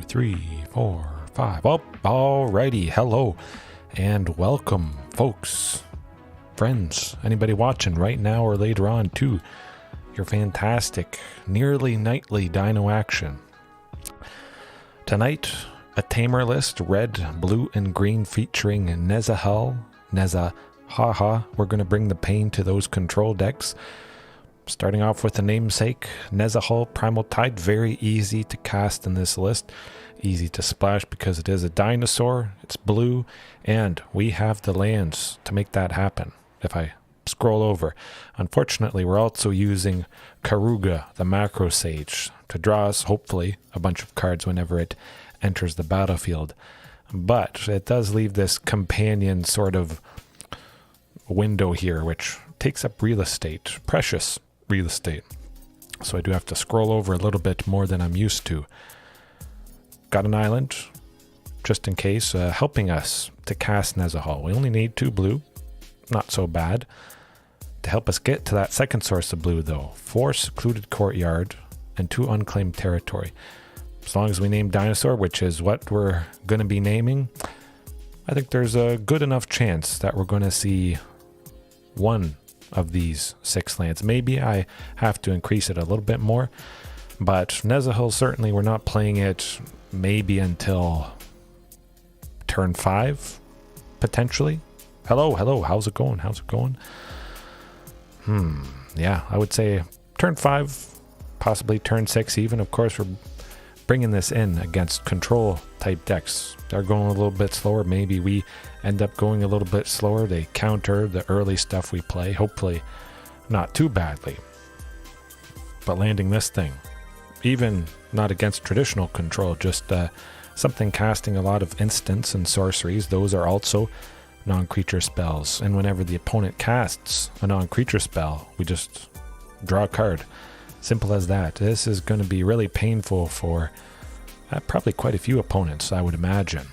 3, 4, 5. Oh, alrighty. Hello and welcome, folks, friends, anybody watching right now or later on to your fantastic, nearly nightly dino action. Tonight, a Temur list, red, blue, and green, featuring Nezahal, Nezahaha. We're going to bring the pain to those control decks. Starting off with the namesake, Nezahal, Primal Tide, very easy to cast in this list. Easy to splash because it is a dinosaur, it's blue, and we have the lands to make that happen. If I scroll over, unfortunately we're also using Keruga, the Macrosage, to draw us, hopefully, a bunch of cards whenever it enters the battlefield. But it does leave this companion sort of window here, which takes up real estate, precious real estate. So I do have to scroll over a little bit more than I'm used to. Got an island, just in case, helping us to cast Nezahal. We only need 2 blue, not so bad. To help us get to that second source of blue, though, 4 Secluded Courtyard and 2 Unclaimed Territory. As long as we name Dinosaur, which is what we're going to be naming, I think there's a good enough chance that we're going to see one of these 6 lands. Maybe I have to increase it a little bit more, but Nezahal, certainly we're not playing it maybe until turn 5, potentially. Hello, how's it going? Yeah, I would say turn 5, possibly turn 6 even. Of course, we're bringing this in against control type decks. They're going a little bit slower. Maybe we end up going a little bit slower. They counter the early stuff we play, hopefully not too badly. But landing this thing, even not against traditional control, just something casting a lot of instants and sorceries. Those are also non-creature spells, and whenever the opponent casts a non-creature spell, we just draw a card. Simple as that. This is going to be really painful for probably quite a few opponents, I would imagine.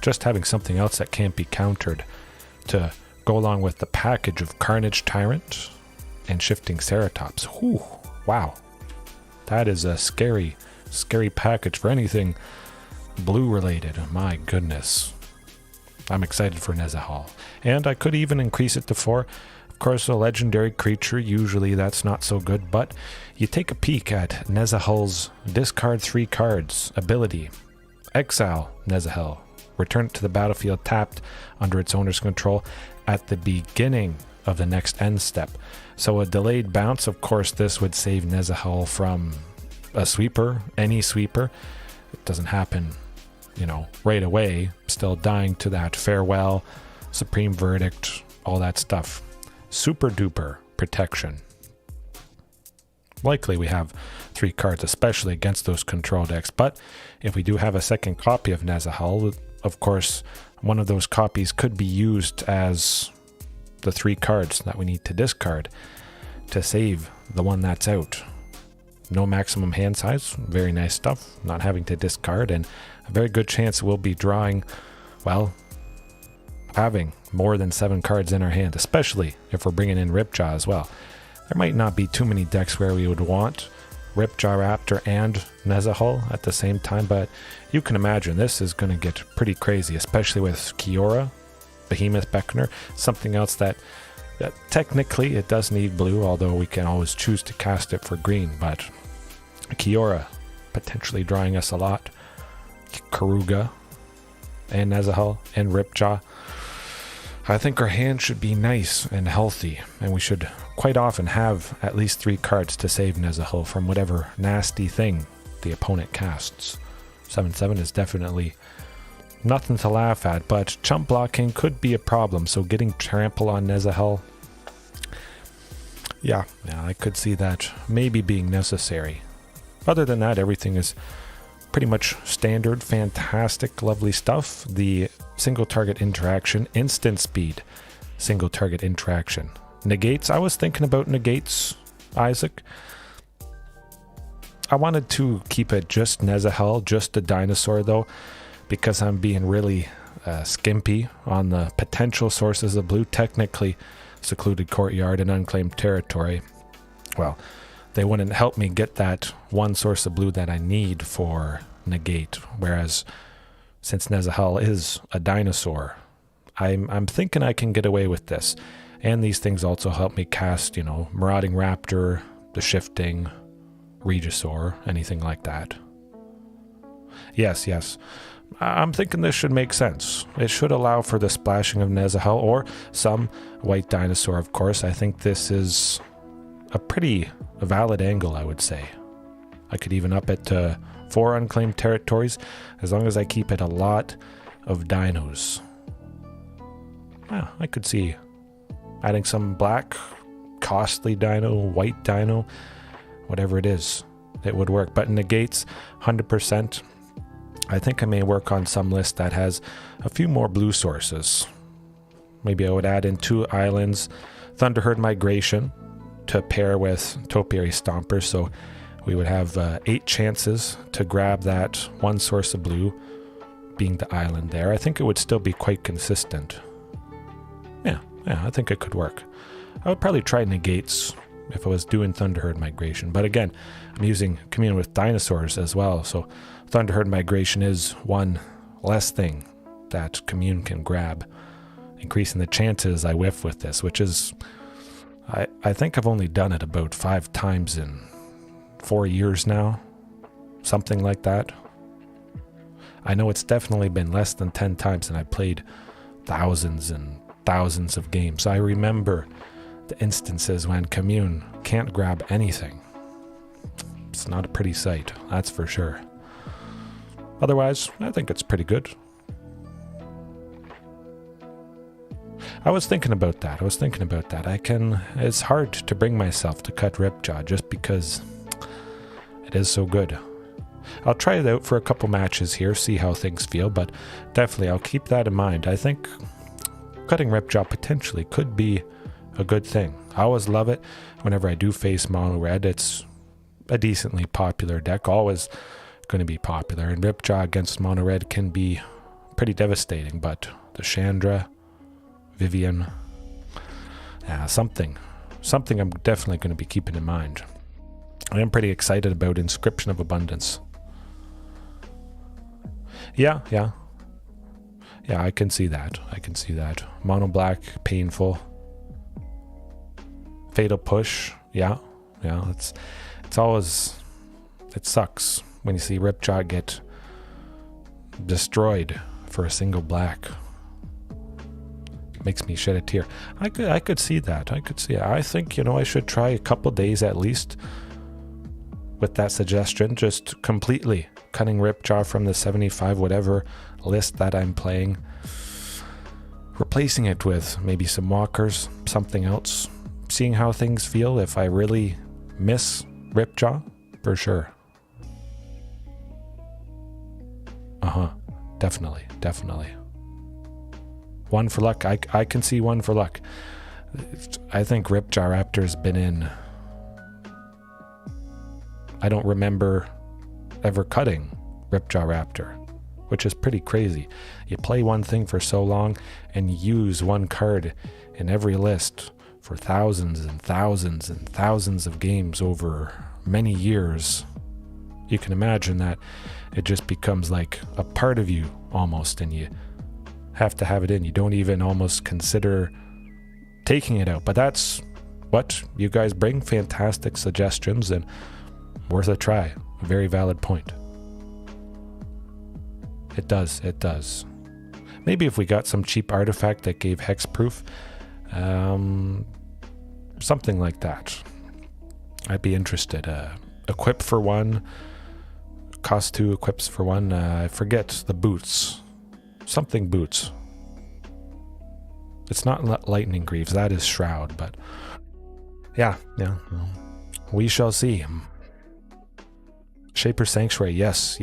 Just having something else that can't be countered to go along with the package of Carnage Tyrant and Shifting Ceratops. Whew, wow. That is a scary package for anything blue related. My goodness. I'm excited for Nezahal. And I could even increase it to 4. Of course, a legendary creature, usually that's not so good, but you take a peek at Nezahal's discard 3 cards ability. Exile Nezahal. Return it to the battlefield tapped under its owner's control at the beginning of the next end step. So a delayed bounce, of course, this would save Nezahal from a sweeper, any sweeper. It doesn't happen, right away. Still dying to that farewell, supreme verdict, all that stuff. Super duper protection. Likely we have 3 cards, especially against those control decks. But if we do have a second copy of Nezahal, of course, one of those copies could be used as the 3 cards that we need to discard to save the one that's out. No maximum hand size, very nice stuff, not having to discard, and a very good chance we'll be drawing, well, having more than 7 cards in our hand, especially if we're bringing in Ripjaw as well. There might not be too many decks where we would want Ripjaw Raptor and Nezahal at the same time, but you can imagine this is going to get pretty crazy, especially with Kiora, Behemoth, Beckoner, something else that technically it does need blue, although we can always choose to cast it for green. But Kiora potentially drawing us a lot. Keruga and Nezahal and Ripjaw. I think our hand should be nice and healthy, and we should quite often have at least 3 cards to save Nezahal from whatever nasty thing the opponent casts. 7/7 is definitely nothing to laugh at, but chump blocking could be a problem, so getting trample on Nezahal, yeah, I could see that maybe being necessary. Other than that, everything is pretty much standard, fantastic, lovely stuff. The single target interaction, instant speed, single target interaction. Negates, I was thinking about negates, Isaac. I wanted to keep it just Nezahal, just a dinosaur though, because I'm being really skimpy on the potential sources of blue. Technically, Secluded Courtyard and Unclaimed Territory, well, they wouldn't help me get that one source of blue that I need for negate, whereas since Nezahal is a dinosaur, I'm thinking I can get away with this. And these things also help me cast, you know, Marauding Raptor, the Shifting, Regisaur, anything like that. Yes, yes. I'm thinking this should make sense. It should allow for the splashing of Nezahal or some white dinosaur, of course. I think this is a pretty valid angle, I would say. I could even up it to 4 Unclaimed Territories, as long as I keep it a lot of dinos. Yeah, I could see adding some black, costly dino, white dino, whatever it is, it would work. But negates, 100%. I think I may work on some list that has a few more blue sources. Maybe I would add in 2 islands, Thunderherd Migration, to pair with Topiary Stomper, so we would have 8 chances to grab that 1 source of blue, being the island there. I think it would still be quite consistent. Yeah, I think it could work. I would probably try negates if I was doing Thunderherd Migration, but again, I'm using Commune with dinosaurs as well, so Thunderherd Migration is one less thing that Commune can grab, increasing the chances I whiff with this, which is, I think I've only done it about 5 times in 4 years now, something like that. I know it's definitely been less than 10 times, and I played thousands and thousands of games. I remember the instances when Commune can't grab anything. It's not a pretty sight, that's for sure. Otherwise, I think it's pretty good. I was thinking about that. It's hard to bring myself to cut Ripjaw just because it is so good. I'll try it out for a couple matches here, see how things feel, but definitely I'll keep that in mind. I think cutting Ripjaw potentially could be a good thing. I always love it whenever I do face mono red. It's a decently popular deck, always going to be popular, and Ripjaw against mono red can be pretty devastating, but the Chandra, Vivian, yeah, something I'm definitely going to be keeping in mind. I am pretty excited about Inscription of Abundance. Yeah, I can see that. Mono black, painful. Fatal Push, yeah. It's always, it sucks when you see Ripjaw get destroyed for a single black. It makes me shed a tear. I could see that. I think, you know, I should try a couple days at least with that suggestion, just completely cutting Ripjaw from the 75 whatever list that I'm playing, replacing it with maybe some walkers, something else, seeing how things feel. If I really miss Ripjaw, for sure. Definitely. 1 for luck. I can see 1 for luck. I think Ripjaw Raptor's been in, I don't remember ever cutting Ripjaw Raptor, which is pretty crazy. You play one thing for so long and use 1 card in every list for thousands and thousands and thousands of games over many years. You can imagine that it just becomes like a part of you almost, and you have to have it in. You don't even almost consider taking it out, but that's what you guys bring. Fantastic suggestions and worth a try. A very valid point. It does. Maybe if we got some cheap artifact that gave hexproof, something like that, I'd be interested. Equip for 1, cost 2 equips for 1. I forget the boots. Something boots. It's not Lightning Greaves, that is Shroud, but yeah. We shall see. Shaper Sanctuary, yes,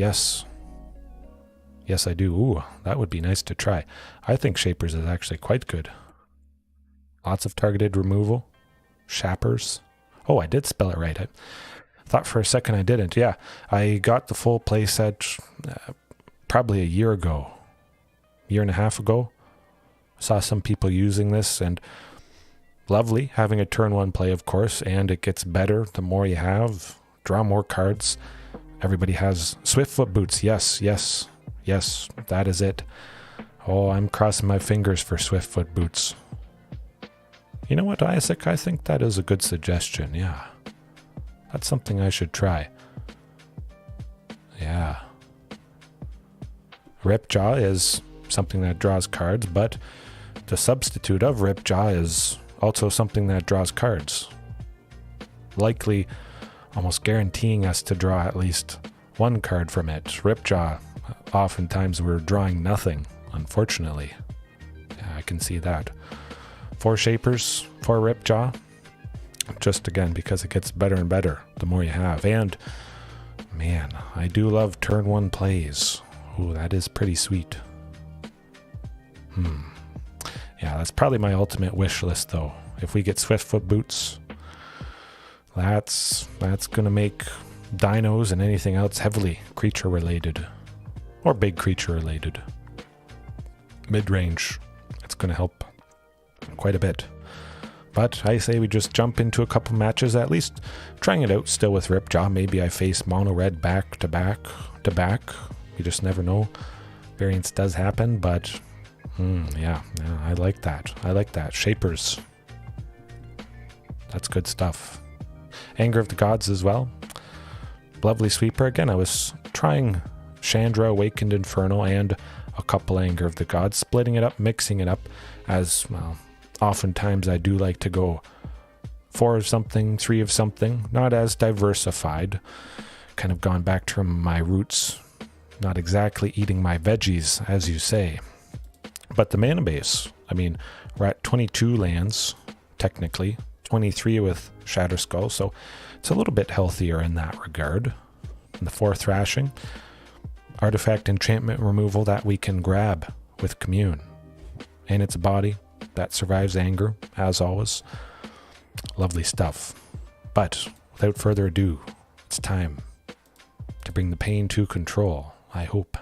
I do. Ooh, that would be nice to try. I think Shapers is actually quite good. Lots of targeted removal. Shappers. Oh, I did spell it right. I thought for a second I didn't. Yeah, I got the full playset probably a year ago. Year and a half ago. Saw some people using this, and lovely. Having a turn 1 play, of course, and it gets better the more you have. Draw more cards. Everybody has Swiftfoot boots. Yes, yes, yes, that is it. Oh, I'm crossing my fingers for Swiftfoot boots. You know what, Isaac? I think that is a good suggestion, yeah. That's something I should try. Yeah. Ripjaw is something that draws cards, but the substitute of Ripjaw is also something that draws cards. Likely almost guaranteeing us to draw at least one card from it. Ripjaw, oftentimes we're drawing nothing, unfortunately. Yeah, I can see that. 4 Shapers, 4 Ripjaw. Just again, because it gets better and better the more you have. And, man, I do love turn 1 plays. Ooh, that is pretty sweet. Yeah, that's probably my ultimate wish list, though. If we get Swiftfoot boots, that's gonna make dinos and anything else heavily creature related, or big creature related. Mid-range, it's gonna help quite a bit. But I say we just jump into a couple matches, at least trying it out still with Ripjaw. Maybe I face mono red back to back to back. You just never know. Variance does happen, but yeah, I like that. I like that. Shapers. That's good stuff. Anger of the Gods as well. Lovely sweeper. Again, I was trying Chandra, Awakened Infernal, and a couple Anger of the Gods, splitting it up, mixing it up, as well. Oftentimes I do like to go 4 of something, 3 of something, not as diversified. Kind of gone back to my roots, not exactly eating my veggies, as you say. But the mana base, I mean, we're at 22 lands, technically, 23 with Shatterskull, so it's a little bit healthier in that regard. And the 4 Thrashing, artifact enchantment removal that we can grab with Commune. And its body that survives anger, as always. Lovely stuff. But without further ado, it's time to bring the pain to control, I hope.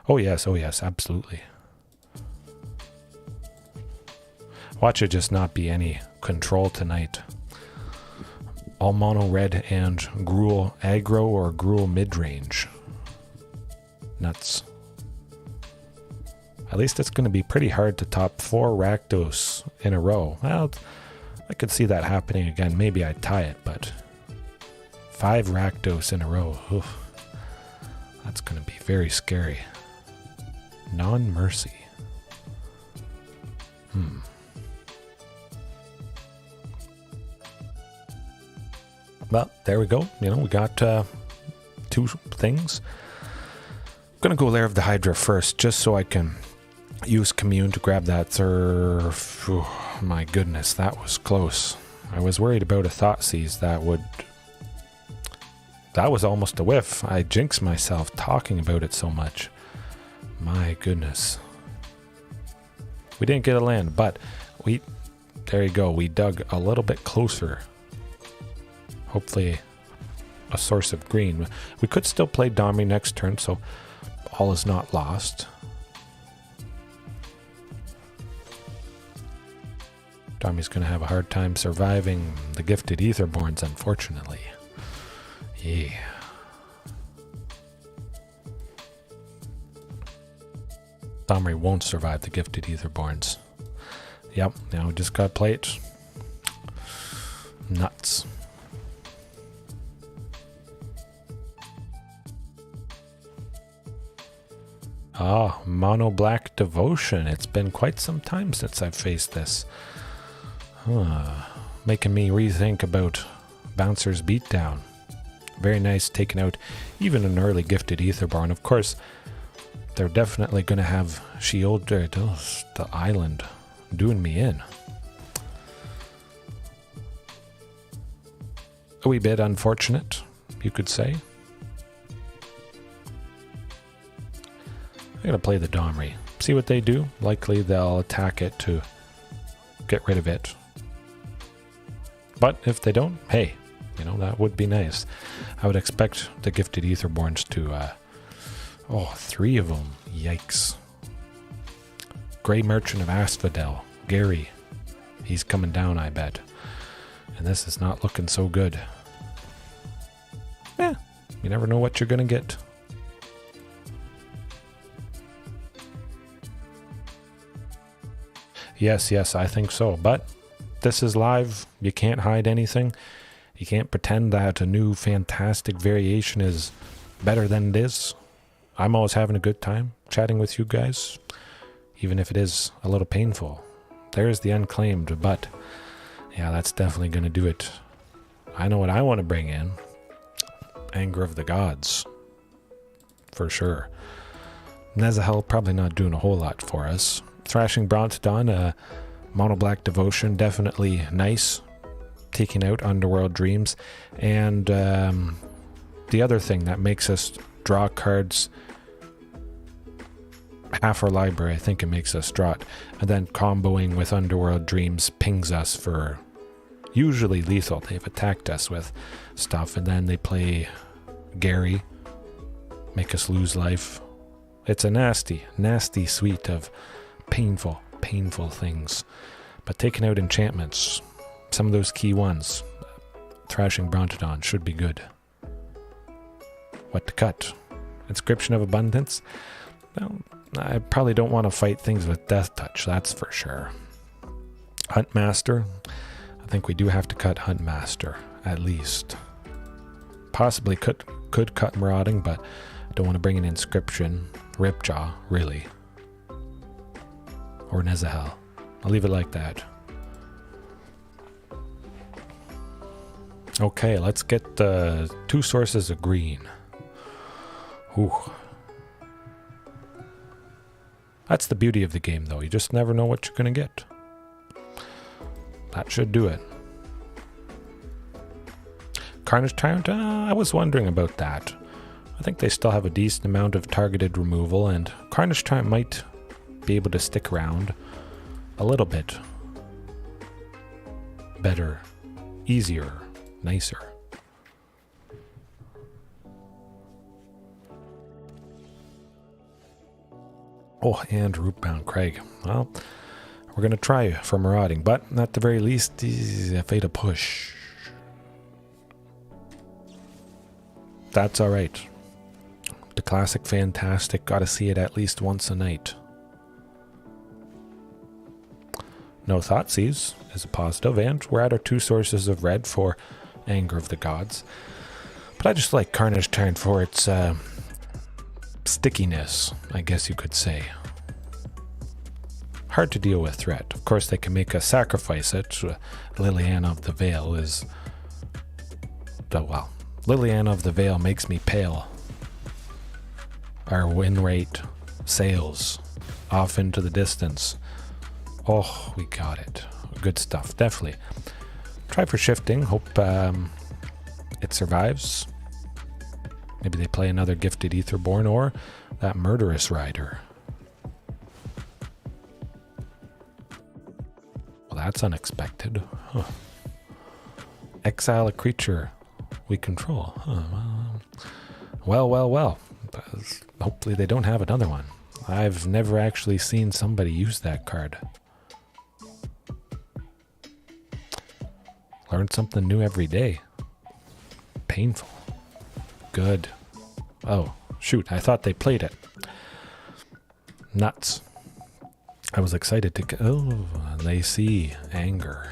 Oh yes, absolutely. Watch it just not be any control tonight. All mono red and Gruul aggro or Gruul mid-range. Nuts. At least it's going to be pretty hard to top 4 Rakdos in a row. Well, I could see that happening again. Maybe I'd tie it, but 5 Rakdos in a row. Oof. That's going to be very scary. Non-mercy. Well, there we go. You know, we got 2 things. I'm going to go Lair of the Hydra first, just so I can use Commune to grab that third. My goodness, that was close. I was worried about a Thoughtseize that was almost a whiff. I jinxed myself talking about it so much. My goodness. We didn't get a land, but there you go. We dug a little bit closer. Hopefully a source of green. We could still play Domri next turn, so all is not lost. Domri's going to have a hard time surviving the Gifted Aetherborns, unfortunately. Yeah. Domri won't survive the Gifted Aetherborns. Yep, now we just got to play it. Nuts. Ah, Mono Black Devotion. It's been quite some time since I've faced this. Making me rethink about Bouncer's Beatdown. Very nice, taking out even an early Gifted Aetherborn. Of course, they're definitely going to have Shield, the island, doing me in. A wee bit unfortunate, you could say. I'm going to play the Domri. See what they do. Likely they'll attack it to get rid of it. But if they don't, hey, you know, that would be nice. I would expect the Gifted Aetherborns to, 3 of them. Yikes. Grey Merchant of Asphodel. Gary. He's coming down, I bet. And this is not looking so good. You never know what you're going to get. Yes, I think so. But this is live. You can't hide anything. You can't pretend that a new fantastic variation is better than it is. I'm always having a good time chatting with you guys, even if it is a little painful. There's the Unclaimed, but yeah, that's definitely going to do it. I know what I want to bring in. Anger of the Gods. For sure. Nezahal probably not doing a whole lot for us. Thrashing Brontodon, Mono Black Devotion, definitely nice. Taking out Underworld Dreams. And the other thing that makes us draw cards half our library, I think it makes us draw it. And then comboing with Underworld Dreams pings us for usually lethal. They've attacked us with stuff, and then they play Gary, make us lose life. It's a nasty suite of painful things. But taking out enchantments, some of those key ones, Thrashing Brontodon should be good. What to cut? Inscription of Abundance? Well, I probably don't want to fight things with Death Touch, that's for sure. Huntmaster? I think we do have to cut Huntmaster, at least. Possibly could cut Marauding, but I don't want to bring an Inscription. Ripjaw, really. Or Nezahal. I'll leave it like that. Okay, let's get the 2 sources of green. Ooh. That's the beauty of the game, though. You just never know what you're going to get. That should do it. Carnage Tyrant? I was wondering about that. I think they still have a decent amount of targeted removal, and Carnage Tyrant might be able to stick around a little bit better, easier, nicer. Oh, and Rootbound Crag. Well, we're going to try for Marauding, but at the very least, a Fatal Push. That's alright. The classic fantastic, gotta see it at least once a night. No Thoughtseize is a positive, and we're at our 2 sources of red for Anger of the Gods. But I just like Carnage Tyrant for its stickiness, I guess you could say. Hard to deal with threat. Of course, they can make us sacrifice it. Liliana of the Veil is... well, Liliana of the Veil makes me pale. Our win rate sails off into the distance. Oh, we got it. Good stuff, definitely. Try for shifting. Hope it survives. Maybe they play another Gifted Etherborn or that Murderous Rider. Well, that's unexpected. Huh. Exile a creature we control. Huh. Well. Hopefully they don't have another one. I've never actually seen somebody use that card. Learn something new every day. Painful. Good. Oh, shoot. I thought they played it. Nuts. I was excited to... Oh, they see anger.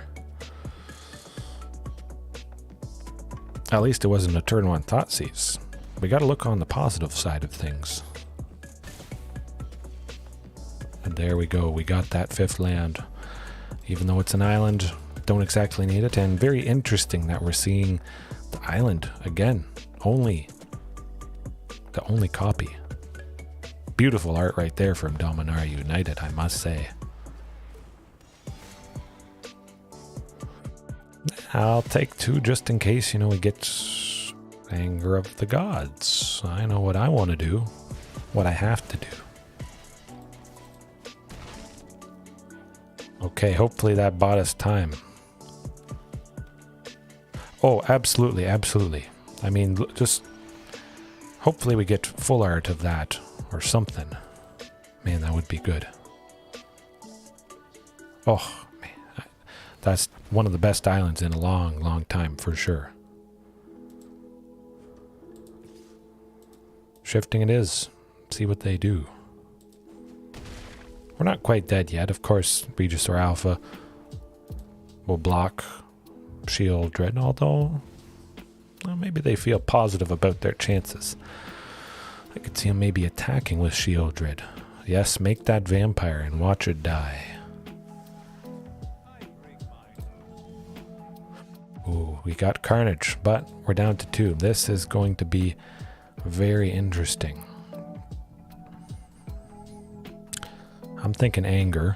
At least it wasn't a turn 1 Thoughtseize. We gotta look on the positive side of things. And there we go. We got that 5th land. Even though it's an island, don't exactly need it. And very interesting that we're seeing the island again. The only copy. Beautiful art right there from Dominaria United, I must say. I'll take 2 just in case, we get Anger of the Gods. I know what I want to do, what I have to do. Okay, hopefully that bought us time. Oh, absolutely. I mean, just hopefully we get full art of that or something. Man, that would be good. Oh, man. That's one of the best islands in a long time for sure. Shifting it is. See what they do. We're not quite dead yet. Of course, Regisaur Alpha will block Shield Dread, although well, maybe they feel positive about their chances. I could see him maybe attacking with Shield Dread. Yes, make that vampire and watch it die. Ooh, we got Carnage, but we're down to 2. This is going to be very interesting. I'm thinking Anger.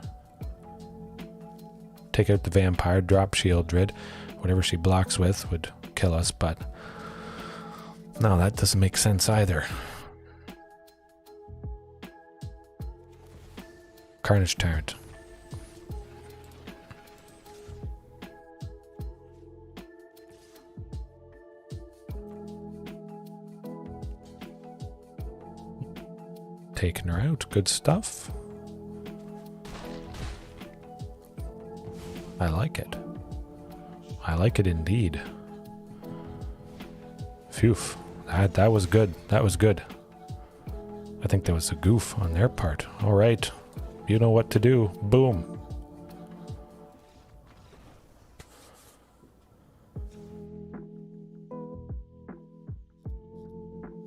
Take out the vampire, drop Shield Dread. Whatever she blocks with would kill us, but no, that doesn't make sense either. Carnage Tyrant. Taking her out. Good stuff. I like it. I like it indeed. Phew. That was good. That was good. I think that was a goof on their part. All right. You know what to do. Boom.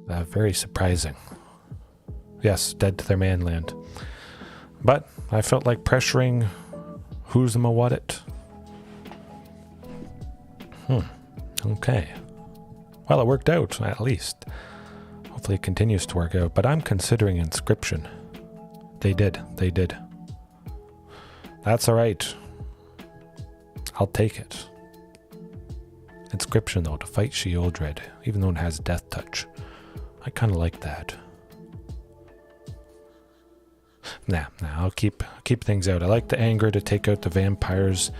Very surprising. Yes, dead to their manland. But I felt like pressuring who's them a what it. Okay. Well, it worked out, at least. Hopefully it continues to work out. But I'm considering Inscription. They did. They did. That's alright. I'll take it. Inscription, though, to fight Shield Dread, even though it has Death Touch. I kind of like that. Nah, I'll keep things out. I like the Anger to take out the vampires.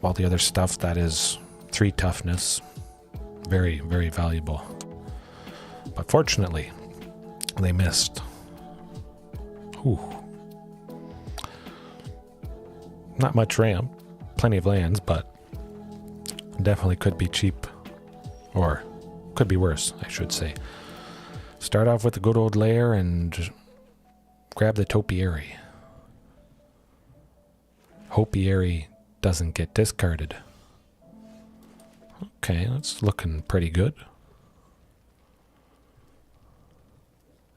All the other stuff, that is 3 toughness. Very, very valuable. But fortunately, they missed. Ooh. Not much ramp. Plenty of lands, but definitely could be cheap. Or could be worse, I should say. Start off with the good old Lair and grab the Topiary. Topiary doesn't get discarded. Okay, that's looking pretty good.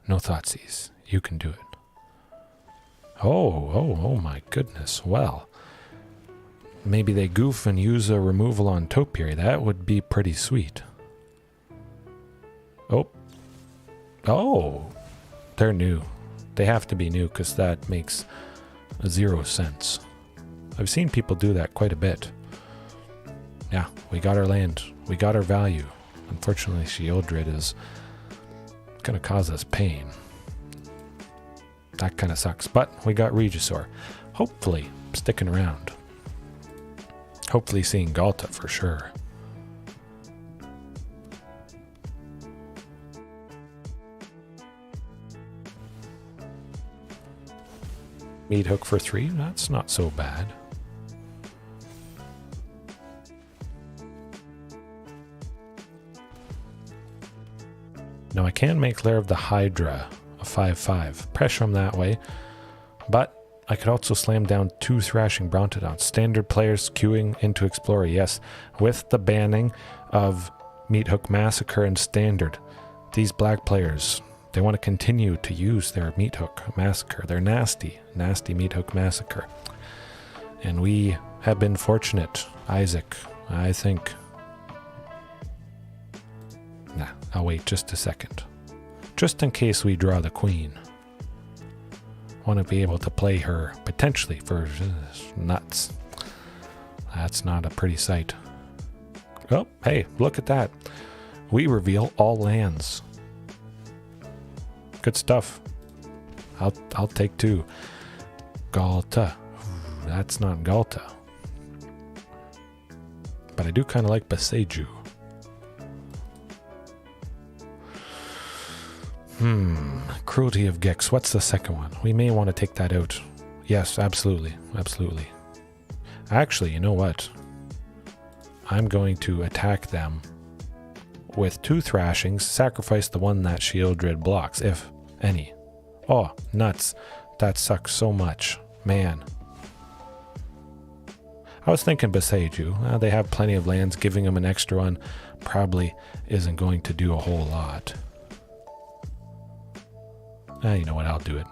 No thoughtseize. You can do it. Oh my goodness. Well, maybe they goof and use a removal on Topiary. That would be pretty sweet. Oh, they're new. They have to be new because that makes 0 sense. I've seen people do that quite a bit. Yeah, we got our land. We got our value. Unfortunately, Shield Dread is going to cause us pain. That kind of sucks. But we got Regisaur. Hopefully sticking around. Hopefully seeing Ghalta for sure. Meat hook for 3, that's not so bad. Now I can make Lair of the Hydra a 5/5. Pressure him that way. But I could also slam down 2 Thrashing Brontodons. Standard players queuing into Explorer, yes. With the banning of Meat Hook Massacre and Standard, these black players, they want to continue to use their Meat Hook Massacre, their nasty Meat Hook Massacre. And we have been fortunate, Isaac, I think. Nah, I'll wait just a second. Just in case we draw the Queen. Want to be able to play her potentially for nuts. That's not a pretty sight. Oh, hey, look at that. We reveal all lands. Good stuff. I'll take 2. Ghalta. That's not Ghalta. But I do kind of like Boseiju. Cruelty of Gex. What's the second one? We may want to take that out. Yes, absolutely. Absolutely. Actually, you know what? I'm going to attack them with 2 thrashings, sacrifice the one that Shieldred blocks, if any. Oh, nuts. That sucks so much. Man. I was thinking Boseiju. They have plenty of lands. Giving them an extra one probably isn't going to do a whole lot. You know what? I'll do it.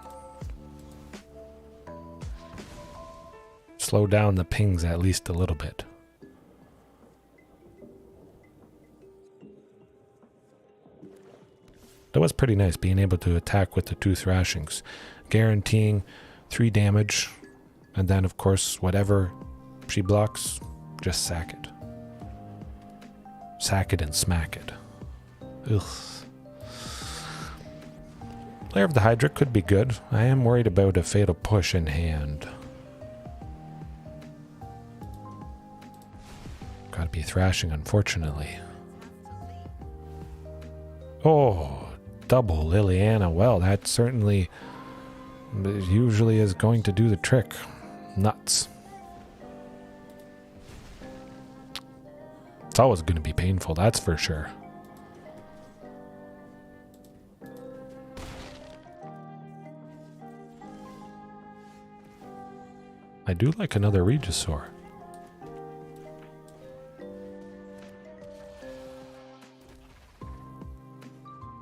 Slow down the pings at least a little bit. That was pretty nice, being able to attack with the 2 thrashings. Guaranteeing 3 damage. And then, of course, whatever she blocks, just sack it. Sack it and smack it. Ugh. Lair of the Hydra could be good. I am worried about a fatal push in hand. Gotta be thrashing, unfortunately. Oh, double Liliana. Well, that certainly usually is going to do the trick. Nuts. It's always going to be painful, that's for sure. I do like another Regisaur.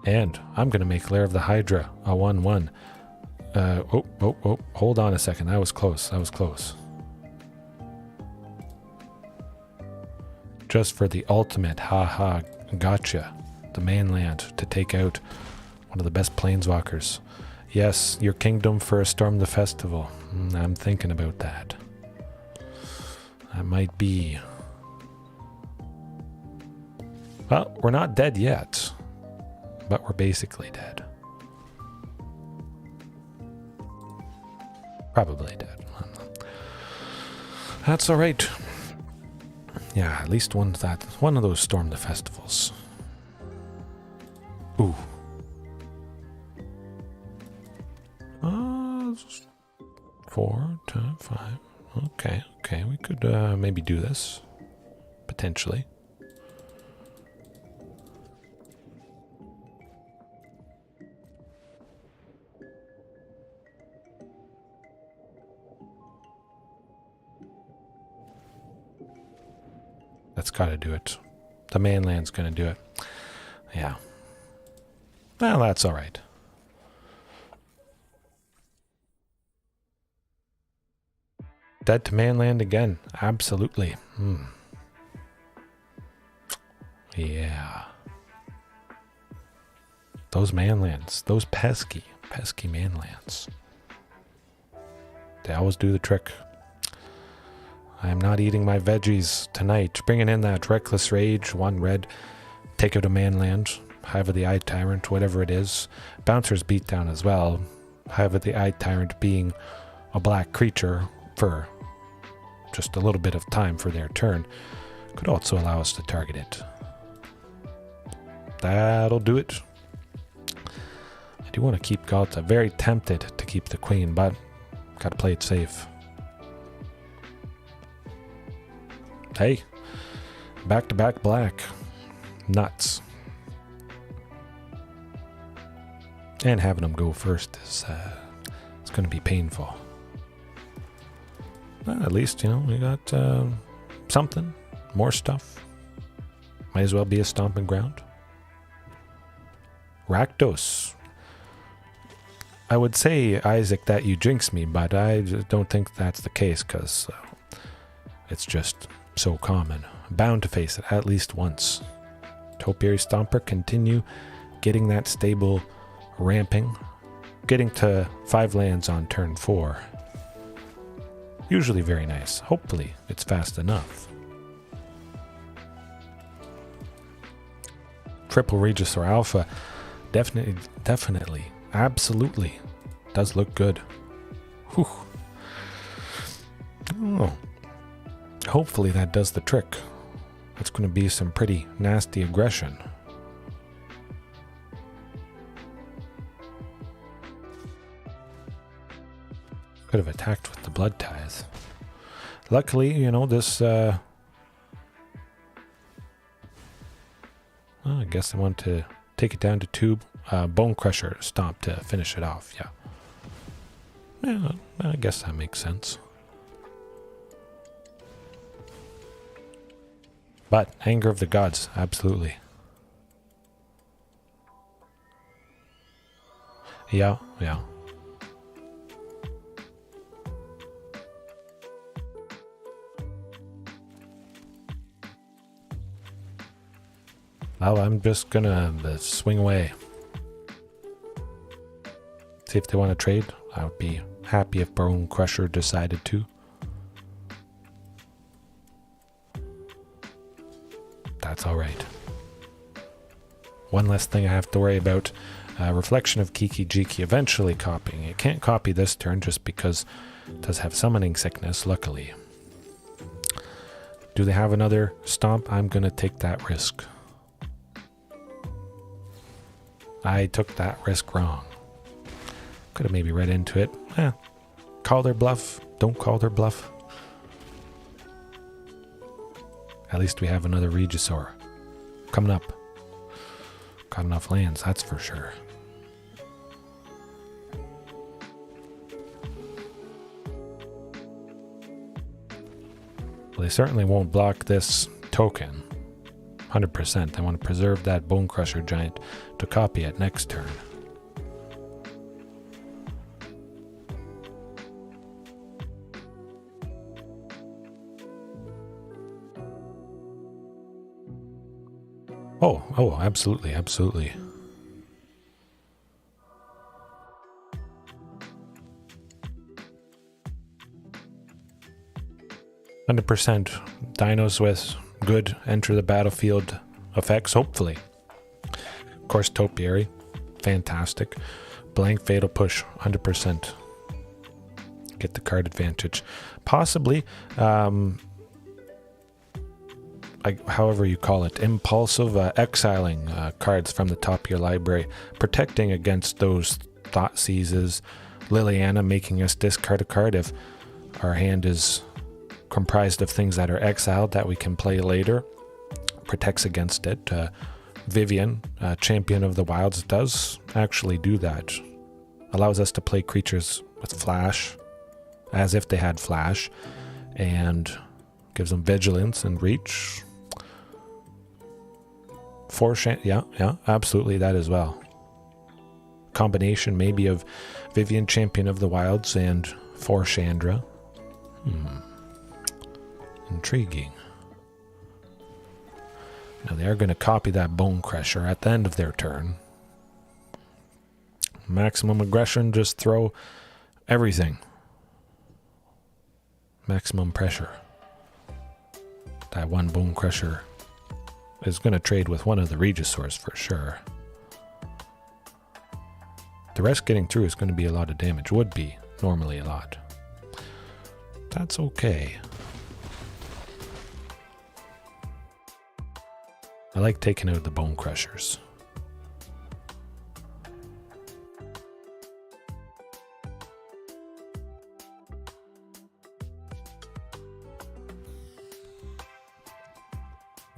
And I'm going to make Lair of the Hydra a 1/1. Hold on a second. That was close. That was close. Just for the ultimate gotcha. The mainland to take out one of the best planeswalkers. Yes, your kingdom for a Storm the Festival. I'm thinking about that. That might be... Well, we're not dead yet. But we're basically dead. Probably dead. That's alright. Yeah, at least one of those Storm the Festivals. Ooh. 4, 10, 5. Okay, we could maybe do this. Potentially. That's gotta do it. The mainland's gonna do it. Yeah. Well, that's alright. Dead to mainland again. Absolutely. Yeah. Those mainlands. Those pesky mainlands. They always do the trick. I am not eating my veggies tonight. Bringing in that Reckless Rage, 1 red. Take out a mainland. Hive of the Eye Tyrant, whatever it is. Bouncer's Beatdown as well. Hive of the Eye Tyrant being a black creature for just a little bit of time for their turn. Could also allow us to target it. That'll do it. I do want to keep Ghalta. Very tempted to keep the queen, but gotta play it safe. Hey, back-to-back black. Nuts. And having them go first is it's going to be painful. Well, at least, you know, we got something. More stuff. Might as well be a Stomping Ground. Rakdos. I would say, Isaac, that you jinx me, but I don't think that's the case, because it's just so common. Bound to face it at least once. Topiary Stomper, continue getting that stable ramping. Getting to 5 lands on turn 4. Usually very nice. Hopefully it's fast enough. Triple Regisaur Alpha. Definitely. Absolutely. Does look good. Whew. Oh. Hopefully that does the trick. That's going to be some pretty nasty aggression. Could have attacked with the Blood Tithe. Luckily, you know, this guess I want to take it down to 2 Bone Crusher Stomp to finish it off. Yeah, I guess that makes sense. But Anger of the Gods, absolutely. Yeah. Well, I'm just gonna swing away. See if they want to trade. I would be happy if Bone Crusher decided to. That's alright. One less thing I have to worry about. Reflection of Kiki Jiki eventually copying. It can't copy this turn just because it does have summoning sickness, luckily. Do they have another Stomp? I'm going to take that risk. I took that risk wrong. Could have maybe read into it. Call their bluff. Don't call their bluff. At least we have another Regisaur coming up. Got enough lands, that's for sure. Well, they certainly won't block this token. 100%. I want to preserve that Bone Crusher Giant to copy it next turn. Oh, absolutely, absolutely. %, dinos with good enter the battlefield effects, hopefully. Of course, Topiary, fantastic. Blank Fatal Push, 100%. Get the card advantage. Possibly, however you call it, impulsive exiling cards from the top of your library, protecting against those Thought Seizes. Liliana making us discard a card if our hand is comprised of things that are exiled that we can play later. Protects against it. Vivian, Champion of the Wilds, does actually do that. Allows us to play creatures with flash, as if they had flash, and gives them vigilance and reach. Yeah, absolutely that as well. Combination maybe of Vivian, Champion of the Wilds, and 4 Chandra. Intriguing. Now they are going to copy that Bone Crusher at the end of their turn. Maximum aggression, just throw everything. Maximum pressure. That one Bone Crusher is going to trade with one of the Regisaurs for sure. The rest getting through is going to be a lot of damage. Would be normally a lot. That's okay. I like taking out the Bone Crushers.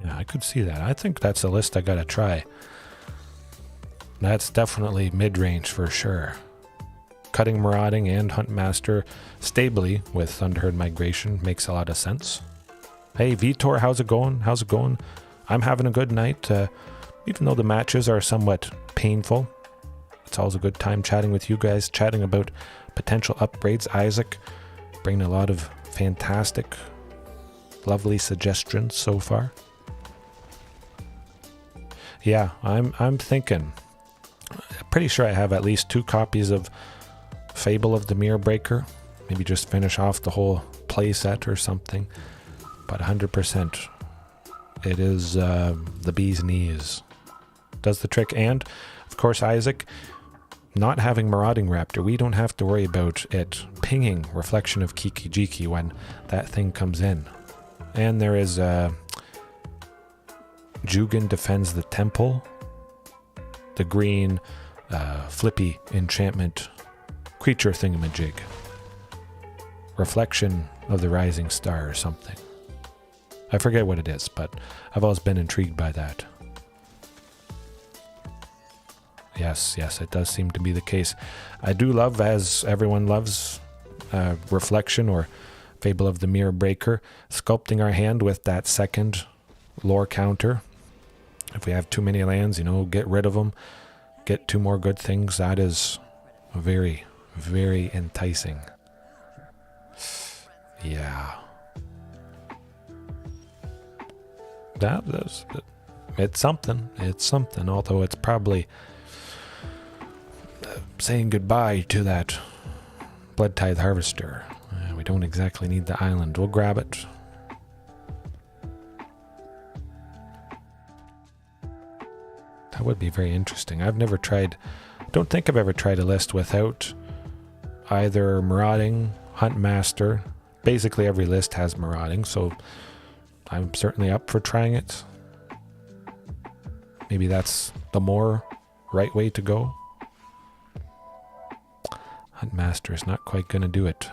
Yeah, I could see that. I think that's a list I gotta try. That's definitely mid-range for sure. Cutting Marauding and Huntmaster stably with Thunderherd Migration makes a lot of sense. Hey Vitor, how's it going? How's it going? I'm having a good night, even though the matches are somewhat painful. It's always a good time chatting with you guys, chatting about potential upgrades. Isaac bringing a lot of fantastic, lovely suggestions so far. Yeah, I'm thinking. Pretty sure I have at least 2 copies of Fable of the Mirror Breaker. Maybe just finish off the whole playset or something. But 100%. It is the bee's knees. Does the trick. And, of course, Isaac, not having Marauding Raptor, we don't have to worry about it pinging Reflection of Kiki Jiki when that thing comes in. And there is Jugan defends the temple. The green flippy enchantment creature thingamajig. Reflection of the Rising Star or something. I forget what it is, but I've always been intrigued by that. Yes, it does seem to be the case. I do love, as everyone loves, Reflection or Fable of the Mirror Breaker, sculpting our hand with that second lore counter. If we have too many lands, get rid of them, get 2 more good things. That is very, very enticing. Yeah. It's something. It's something, although it's probably saying goodbye to that Blood Tithe Harvester. We don't exactly need the island. We'll grab it. That would be very interesting. I don't think I've ever tried a list without either Marauding, Huntmaster. Basically every list has Marauding, so I'm certainly up for trying it. Maybe that's the more right way to go. Huntmaster is not quite going to do it.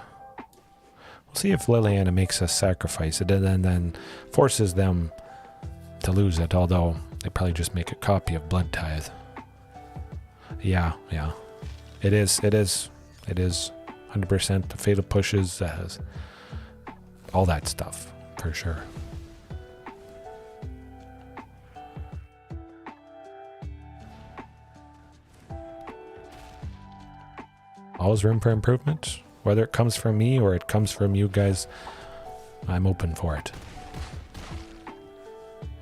We'll see if Liliana makes us sacrifice it and then forces them to lose it, although they probably just make a copy of Blood Tithe. Yeah. It is 100%. The Fatal Pushes, all that stuff, for sure. Always room for improvement. Whether it comes from me or it comes from you guys, I'm open for it.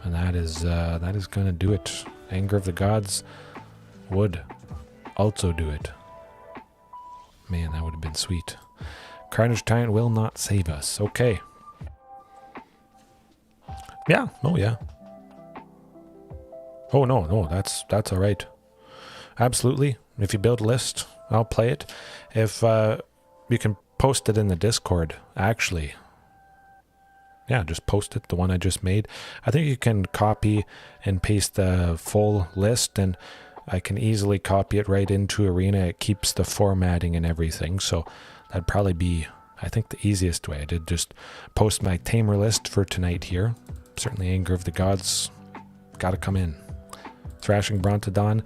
And that is going to do it. Anger of the Gods would also do it. Man, that would have been sweet. Carnage Tyrant will not save us. Okay. Yeah. Oh, yeah. Oh, no. That's all right. Absolutely. If you build a list, I'll play it. If you can post it in the Discord, actually. Yeah, just post it, the one I just made. I think you can copy and paste the full list, and I can easily copy it right into Arena. It keeps the formatting and everything, so that'd probably be, I think, the easiest way. I did just post my Temur list for tonight here. Certainly Anger of the Gods gotta come in. Thrashing Brontodon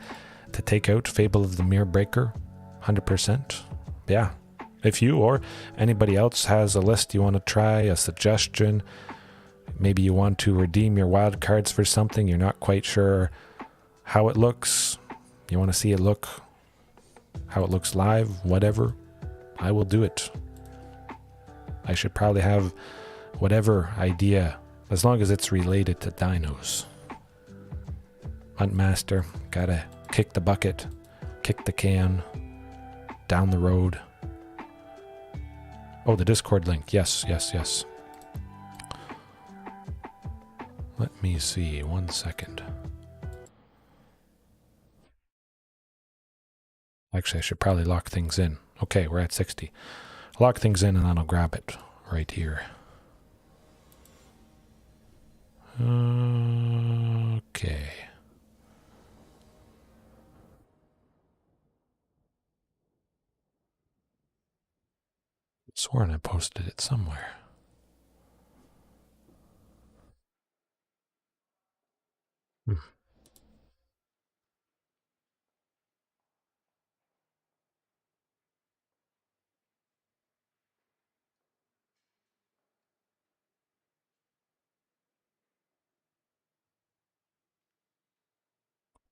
to take out Fable of the Mirror Breaker, 100%. Yeah. If you or anybody else has a list you want to try, a suggestion, maybe you want to redeem your wild cards for something, you're not quite sure how it looks, you want to see it look, how it looks live, whatever, I will do it. I should probably have whatever idea, as long as it's related to dinos. Huntmaster, gotta kick the bucket, kick the can, down the road. Oh, the Discord link. Yes. Let me see. 1 second. Actually, I should probably lock things in. Okay, we're at 60. Lock things in and then I'll grab it right here. Okay. Sworn I posted it somewhere.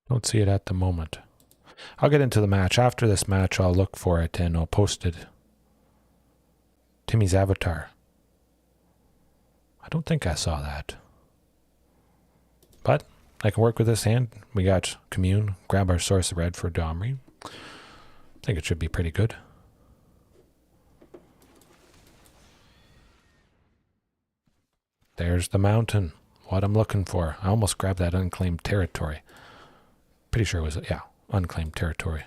Don't see it at the moment. I'll get into the match. After this match, I'll look for it and I'll post it. Timmy's avatar. I don't think I saw that. But I can work with this hand. We got Commune. Grab our Source of Red for Domri. I think it should be pretty good. There's the mountain. What I'm looking for. I almost grabbed that Unclaimed Territory. Pretty sure it was, yeah, Unclaimed Territory.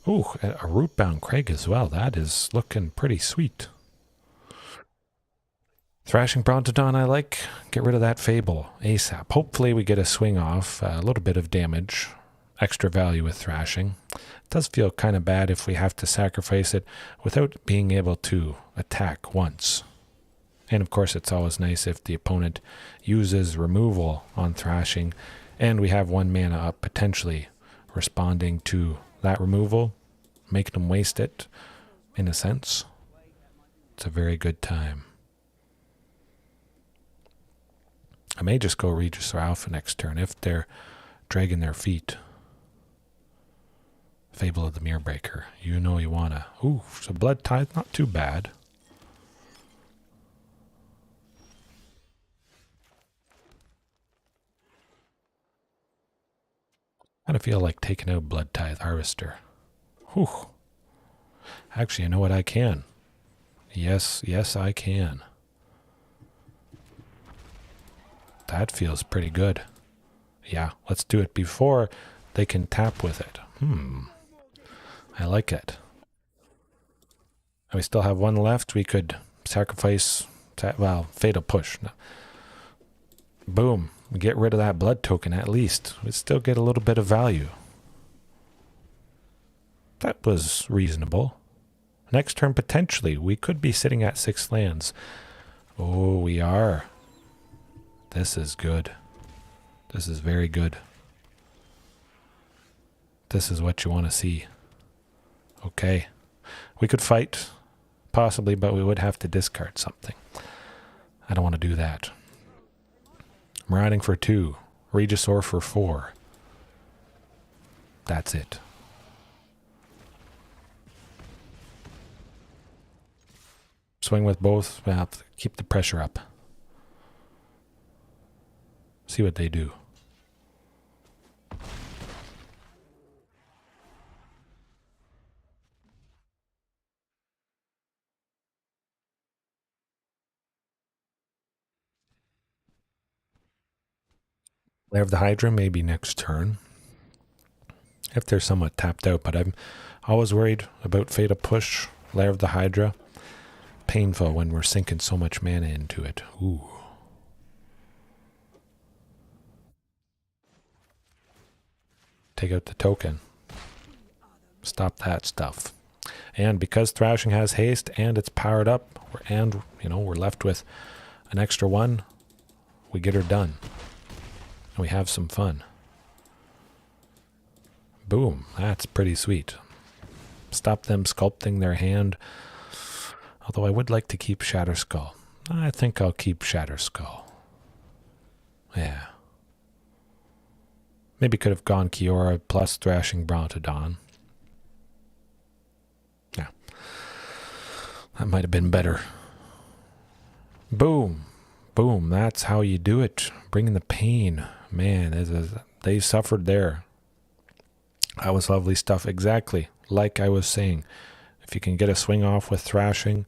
Ooh, a Rootbound Crag as well. That is looking pretty sweet. Thrashing Brontodon I like. Get rid of that Fable ASAP. Hopefully we get a swing off. A little bit of damage. Extra value with Thrashing. It does feel kind of bad if we have to sacrifice it without being able to attack once. And of course it's always nice if the opponent uses removal on Thrashing And we have 1 mana up, potentially responding to that removal, making them waste it, in a sense. It's a very good time. I may just go Regisaur Alpha next turn if they're dragging their feet. Fable of the Mirror Breaker. You know you wanna. Ooh, so Blood Tithe, not too bad. I kind of feel like taking out Blood Tithe Harvester. Whew. Actually, you know what? I can. Yes, I can. That feels pretty good. Yeah, let's do it before they can tap with it. I like it. We still have 1 left. We could sacrifice, well, Fatal Push. No. Boom. Get rid of that blood token at least. We still get a little bit of value. That was reasonable. Next turn, potentially, we could be sitting at 6 lands. Oh, we are. This is good. This is very good. This is what you want to see. Okay. We could fight, possibly, but we would have to discard something. I don't want to do that. Marauding for 2. Regisaur for 4. That's it. Swing with both. Well, keep the pressure up. See what they do. Lair of the Hydra maybe next turn. If they're somewhat tapped out, but I'm always worried about Fatal Push, Lair of the Hydra. Painful when we're sinking so much mana into it. Ooh. Take out the token. Stop that stuff. And because Thrashing has haste and it's powered up, and we're left with an extra 1, we get her done. And we have some fun. Boom. That's pretty sweet. Stop them sculpting their hand. Although I would like to keep Shatterskull. I think I'll keep Shatterskull. Yeah. Maybe could have gone Kiora plus Thrashing Brontodon. Yeah. That might have been better. Boom. Boom. That's how you do it. Bringing the pain. Man, they suffered there. That was lovely stuff. Exactly like I was saying. If you can get a swing off with Thrashing,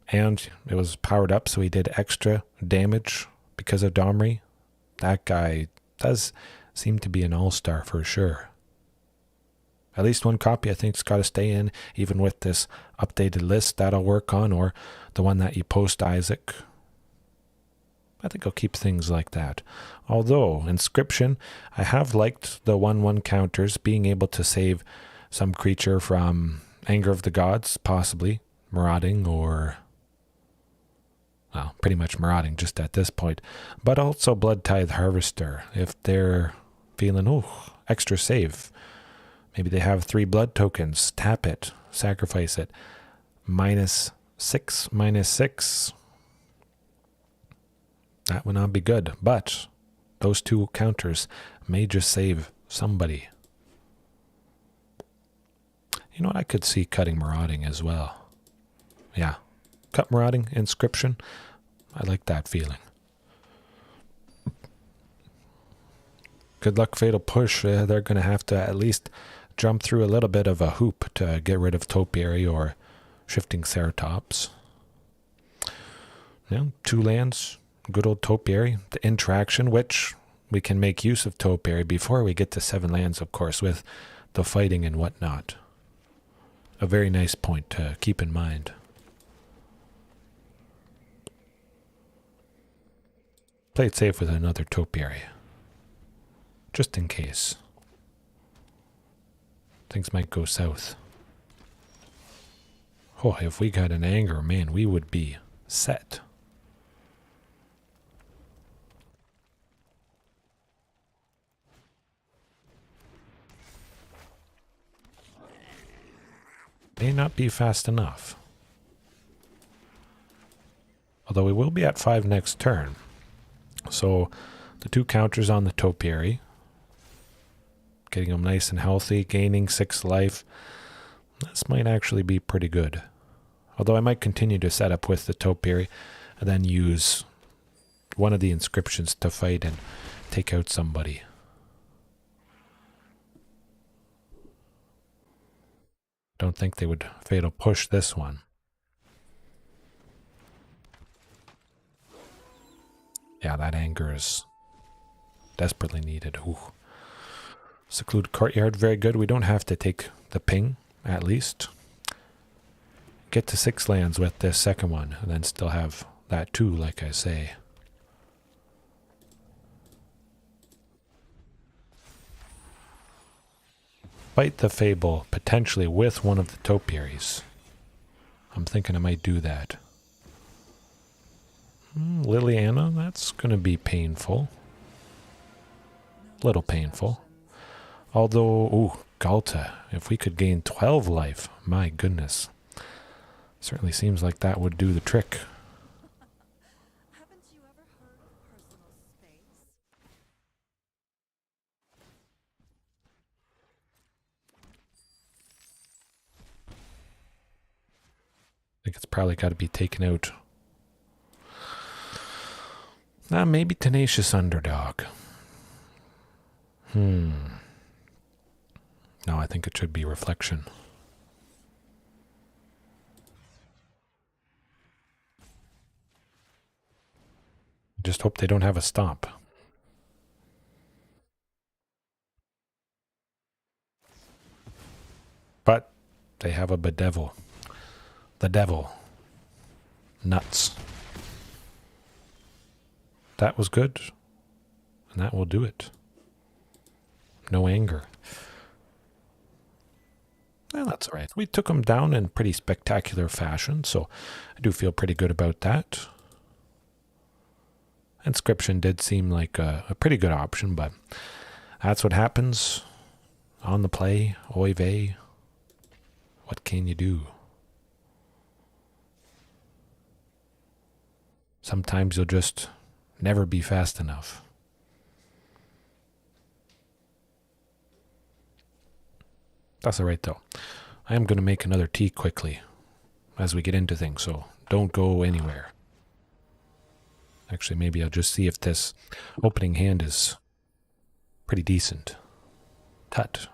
and it was powered up, so he did extra damage because of Domri, that guy does seem to be an all-star for sure. At least 1 copy I think it's got to stay in, even with this updated list that I'll work on, or the one that you post, Isaac. I think I'll keep things like that. Although, Inscription, I have liked the 1/1 counters, being able to save some creature from Anger of the Gods, possibly Marauding, or, well, pretty much Marauding just at this point. But also Blood Tithe Harvester, if they're feeling, extra save. Maybe they have 3 blood tokens, tap it, sacrifice it. -6. That would not be good, but those 2 counters may just save somebody. You know what? I could see cutting Marauding as well. Yeah. Cut Marauding, Inscription. I like that feeling. Good luck, Fatal Push. They're going to have to at least jump through a little bit of a hoop to get rid of Topiary or Shifting Ceratops. Yeah, 2 lands. Good old Topiary. The interaction, which we can make use of Topiary before we get to 7 lands, of course, with the fighting and whatnot. A very nice point to keep in mind. Play it safe with another Topiary. Just in case. Things might go south. Oh, if we got an Anger, man, we would be set. may not be fast enough. Although we will be at 5 next turn. So the 2 counters on the Topiary. Getting them nice and healthy, gaining 6 life. This might actually be pretty good. Although I might continue to set up with the Topiary and then use one of the inscriptions to fight and take out somebody. Don't think they would fatal push this one. Yeah, that anger is desperately needed. Ooh. Secluded Courtyard, very good. We don't have to take the ping, at least. Get to 6 lands with this second one, and then still have that 2, like I say. Fight the Fable, potentially with one of the Topiaries. I'm thinking I might do that. Liliana, that's going to be painful. Little painful. Although, ooh, Ghalta, if we could gain 12 life, my goodness. Certainly seems like that would do the trick. Haven't you ever heard of personal space? I think it's probably got to be taken out. Maybe Tenacious Underdog. No, I think it should be Reflection. Just hope they don't have a stomp. But they have a bedevil. The devil. Nuts. That was good. And that will do it. No anger. Well, that's all right. We took them down in pretty spectacular fashion, so I do feel pretty good about that. Inscription did seem like a pretty good option, but that's what happens on the play. Oy vey. What can you do? Sometimes you'll just never be fast enough. That's all right, though. I am going to make another tea quickly as we get into things, so don't go anywhere. Actually, maybe I'll just see if this opening hand is pretty decent. Tut.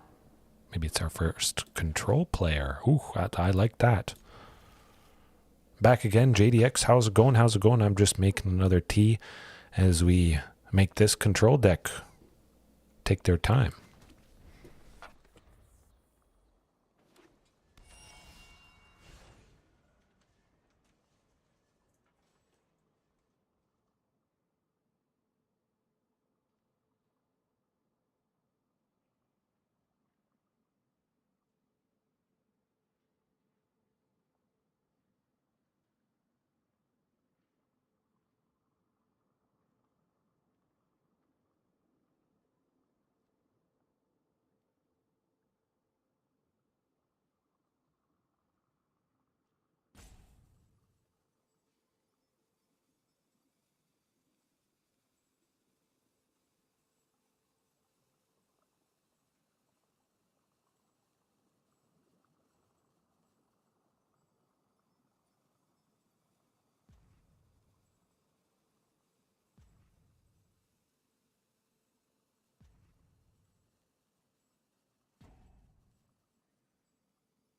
Maybe it's our first control player. Ooh, I like that. Back again, JDX. How's it going? How's it going? I'm just making another tea as we make this control deck take their time.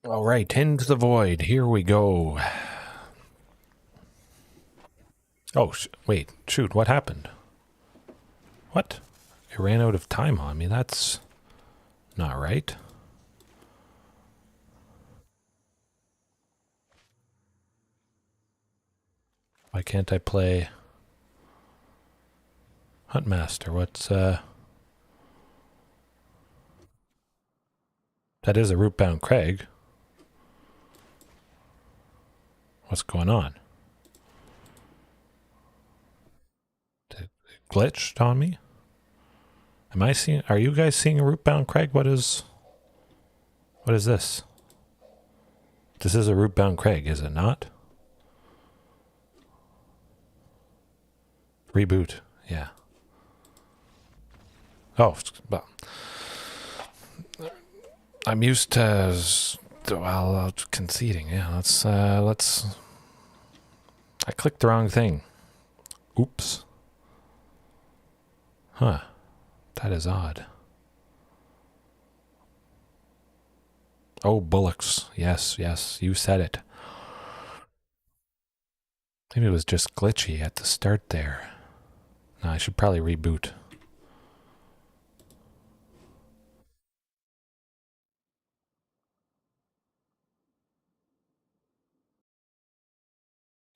All right, into the void. Here we go. Oh, wait. Shoot, what happened? What? It ran out of time on me. That's not right. Why can't I play Huntmaster? What's, That is a Rootbound Crag. What's going on? It glitched on me? Am I seeing... Are you guys seeing a Rootbound Crag? What is this? This is a Rootbound Crag, is it not? Reboot, yeah. Oh, well, I'm used to, well, conceding. Yeah, let's. I clicked the wrong thing. Oops. Huh. That is odd. Oh, bullocks. Yes, yes, you said it. Maybe it was just glitchy at the start there. No, I should probably reboot.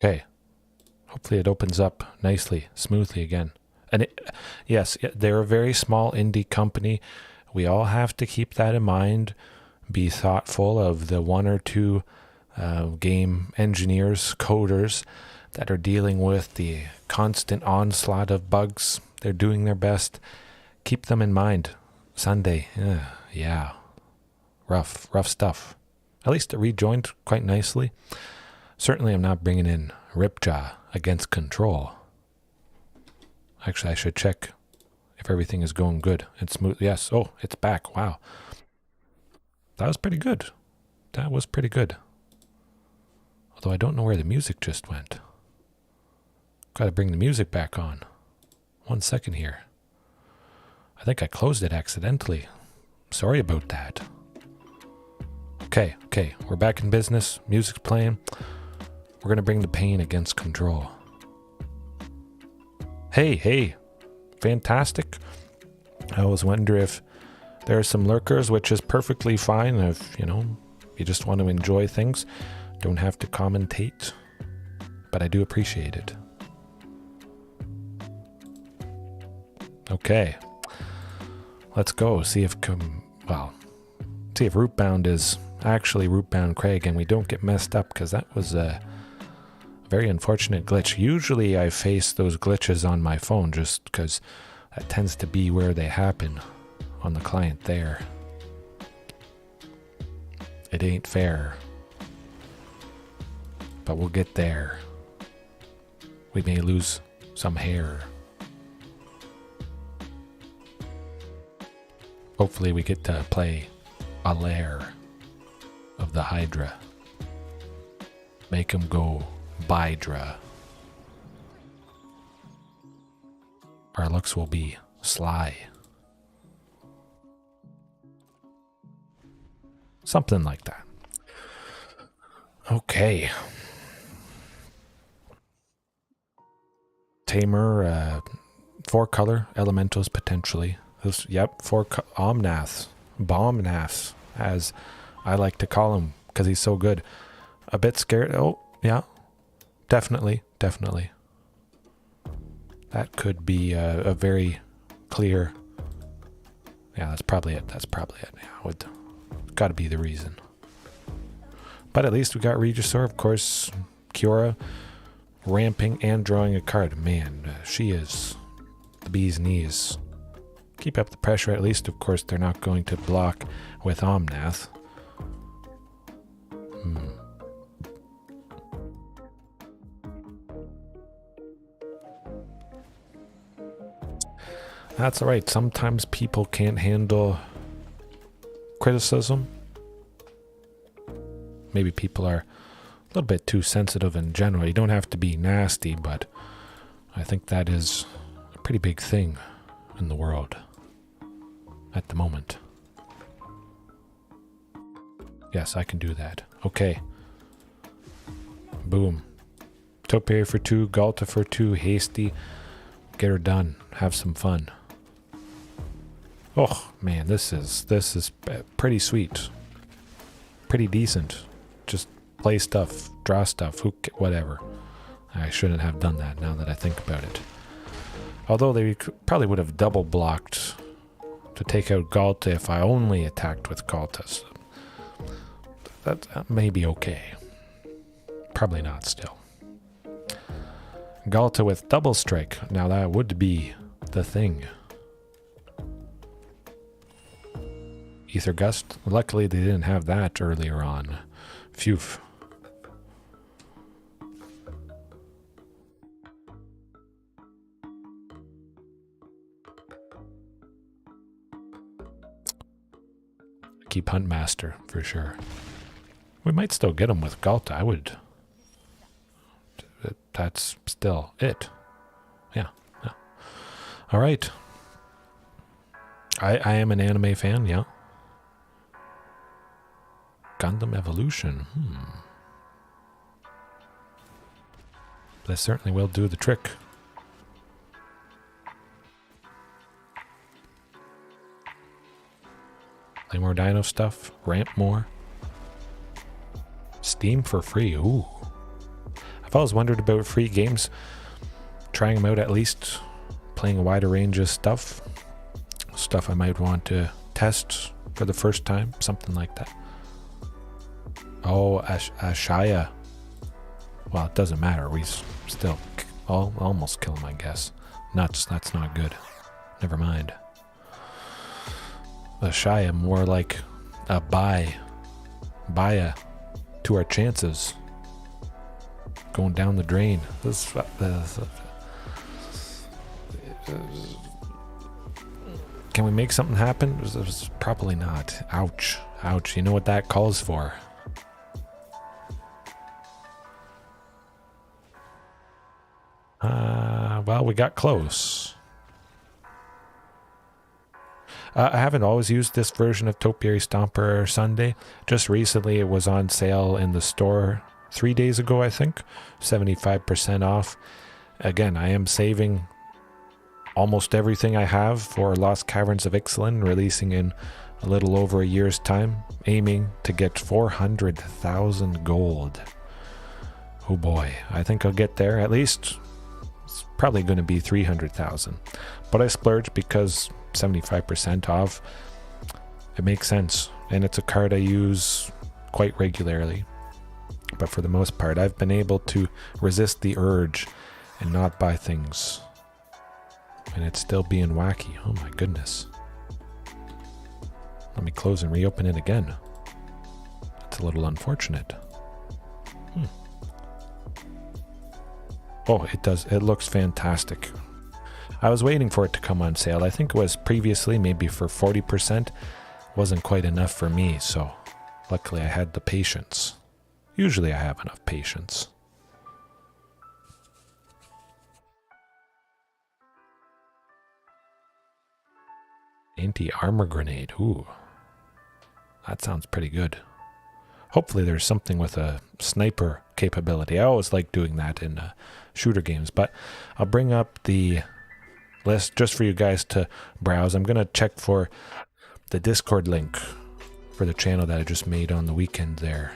Okay. Hopefully it opens up nicely, smoothly again. And yes, they're a very small indie company. We all have to keep that in mind. Be thoughtful of the one or two game engineers, coders that are dealing with the constant onslaught of bugs. They're doing their best. Keep them in mind. Sunday, yeah, rough stuff. At least it rejoined quite nicely. Certainly I'm not bringing in Ripjaw against Control. Actually, I should check if everything is going good and smooth. Yes, oh, it's back. Wow. That was pretty good. That was pretty good. Although I don't know where the music just went. Got to bring the music back on. 1 second here. I think I closed it accidentally. Sorry about that. Okay, we're back in business. Music's playing. We're going to bring the pain against Control. Hey, fantastic. I always wonder if there are some lurkers, which is perfectly fine if, you just want to enjoy things. Don't have to commentate, but I do appreciate it. Okay, let's go see if Rootbound is actually Rootbound Crag and we don't get messed up, because that was a very unfortunate glitch. Usually I face those glitches on my phone just because that tends to be where they happen on the client there. It ain't fair, but we'll get there. We may lose some hair. Hopefully we get to play a Lair of the Hydra. Make him go Bydra. Our looks will be sly. Something like that. Okay. Temur, 4-color elementals potentially. Yep, 4 Omnaths. Bombnaths, as I like to call him, because he's so good. A bit scared. Oh, yeah. Definitely. That could be a very clear... Yeah, that's probably it. Yeah, got to be the reason. But at least we got Regisaur, of course. Kiora ramping and drawing a card. Man, she is the bee's knees. Keep up the pressure. At least, of course, they're not going to block with Omnath. That's alright. Sometimes people can't handle criticism. Maybe people are a little bit too sensitive in general. You don't have to be nasty, but I think that is a pretty big thing in the world at the moment. Yes, I can do that. Okay. Boom. Topiary for 2, Ghalta for 2, hasty. Get her done. Have some fun. Oh man, this is pretty sweet. Pretty decent. Just play stuff, draw stuff, whatever. I shouldn't have done that now that I think about it. Although they probably would have double blocked to take out Ghalta if I only attacked with Ghalta. So that may be okay. Probably not still. Ghalta with double strike. Now that would be the thing. Ether Gust. Luckily they didn't have that earlier on. Phew. Keep Huntmaster for sure. We might still get him with Ghalta. I would. That's still it. Yeah. Yeah. All right. I am an anime fan, yeah. Gundam Evolution. This certainly will do the trick. Play more Dino stuff. Ramp more. Steam for free. Ooh. I've always wondered about free games. Trying them out at least. Playing a wider range of stuff. Stuff I might want to test for the first time. Something like that. Oh, Ashaya. Well, it doesn't matter. We still almost kill him, I guess. Nuts. That's not good. Never mind. Ashaya, more like a baya to our chances. Going down the drain. Can we make something happen? Probably not. Ouch. Ouch. You know what that calls for. Well, we got close. I haven't always used this version of Topiary Stomper Sunday. Just recently it was on sale in the store 3 days ago, I think. 75% off. Again, I am saving almost everything I have for Lost Caverns of Ixalan, releasing in a little over a year's time, aiming to get 400,000 gold. Oh boy, I think I'll get there. At least it's probably going to be 300,000. But I splurged because 75% off. It makes sense, and it's a card I use quite regularly. But for the most part, I've been able to resist the urge and not buy things. And it's still being wacky. Oh my goodness. Let me close and reopen it again. That's a little unfortunate. Oh, it does. It looks fantastic. I was waiting for it to come on sale. I think it was previously maybe for 40%. Wasn't quite enough for me, so luckily I had the patience. Usually I have enough patience. Anti-armor grenade. Ooh. That sounds pretty good. Hopefully there's something with a sniper capability. I always like doing that in shooter games, but I'll bring up the list just for you guys to browse. I'm going to check for the Discord link for the channel that I just made on the weekend there.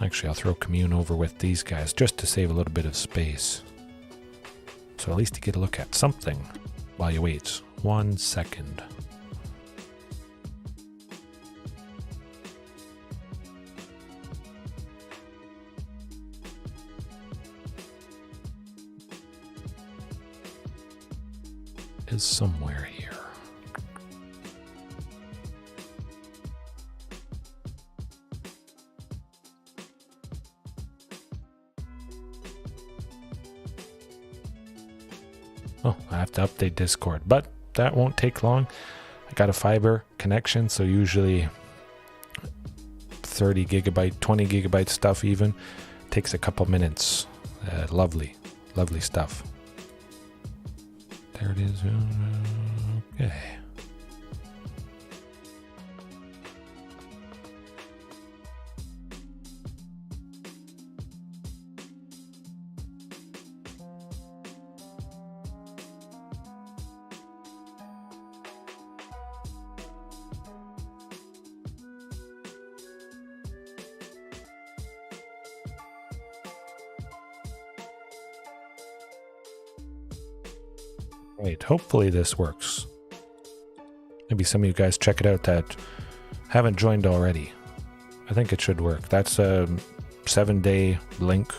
Actually, I'll throw Commune over with these guys just to save a little bit of space. So at least you get a look at something while you wait. 1 second. Is somewhere here. Oh, I have to update Discord, but that won't take long. I got a fiber connection, so usually 30 gigabyte, 20 gigabyte stuff even takes a couple minutes. Lovely, lovely stuff. There it is. Okay. Right, hopefully this works. Maybe some of you guys check it out that haven't joined already. I think it should work. That's a 7-day link.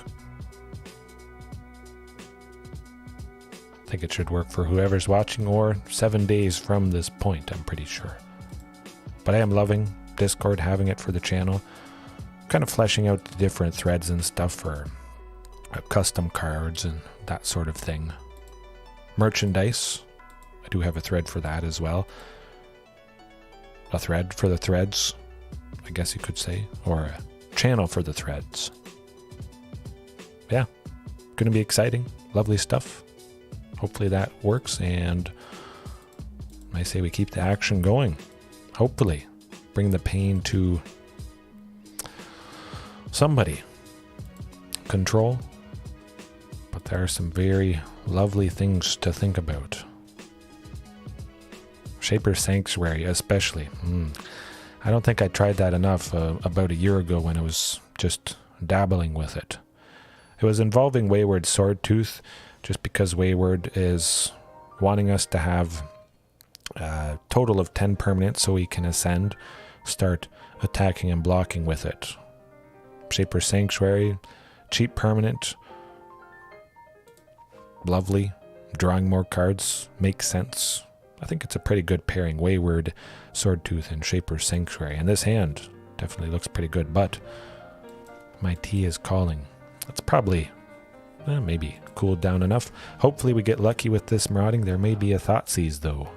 I think it should work for whoever's watching, or 7 days from this point, I'm pretty sure. But I am loving Discord, having it for the channel. Kind of fleshing out the different threads and stuff for custom cards and that sort of thing. Merchandise. I do have a thread for that as well. A thread for the threads, I guess you could say, or a channel for the threads. Yeah, gonna be exciting, lovely stuff. Hopefully that works, and I say we keep the action going. Hopefully, bring the pain to somebody. Control, but there are some very lovely things to think about. Shaper's Sanctuary, especially. I don't think I tried that enough about a year ago when I was just dabbling with it. It was involving Wayward Swordtooth, just because Wayward is wanting us to have a total of 10 permanents so he can ascend, start attacking and blocking with it. Shaper's Sanctuary, cheap permanent, lovely, drawing more cards, makes sense. I think it's a pretty good pairing, Wayward Swordtooth and Shaper's Sanctuary. And this hand definitely looks pretty good, but my tea is calling. It's probably maybe cooled down enough. Hopefully we get lucky with this Marauding. There may be a Thoughtseize though.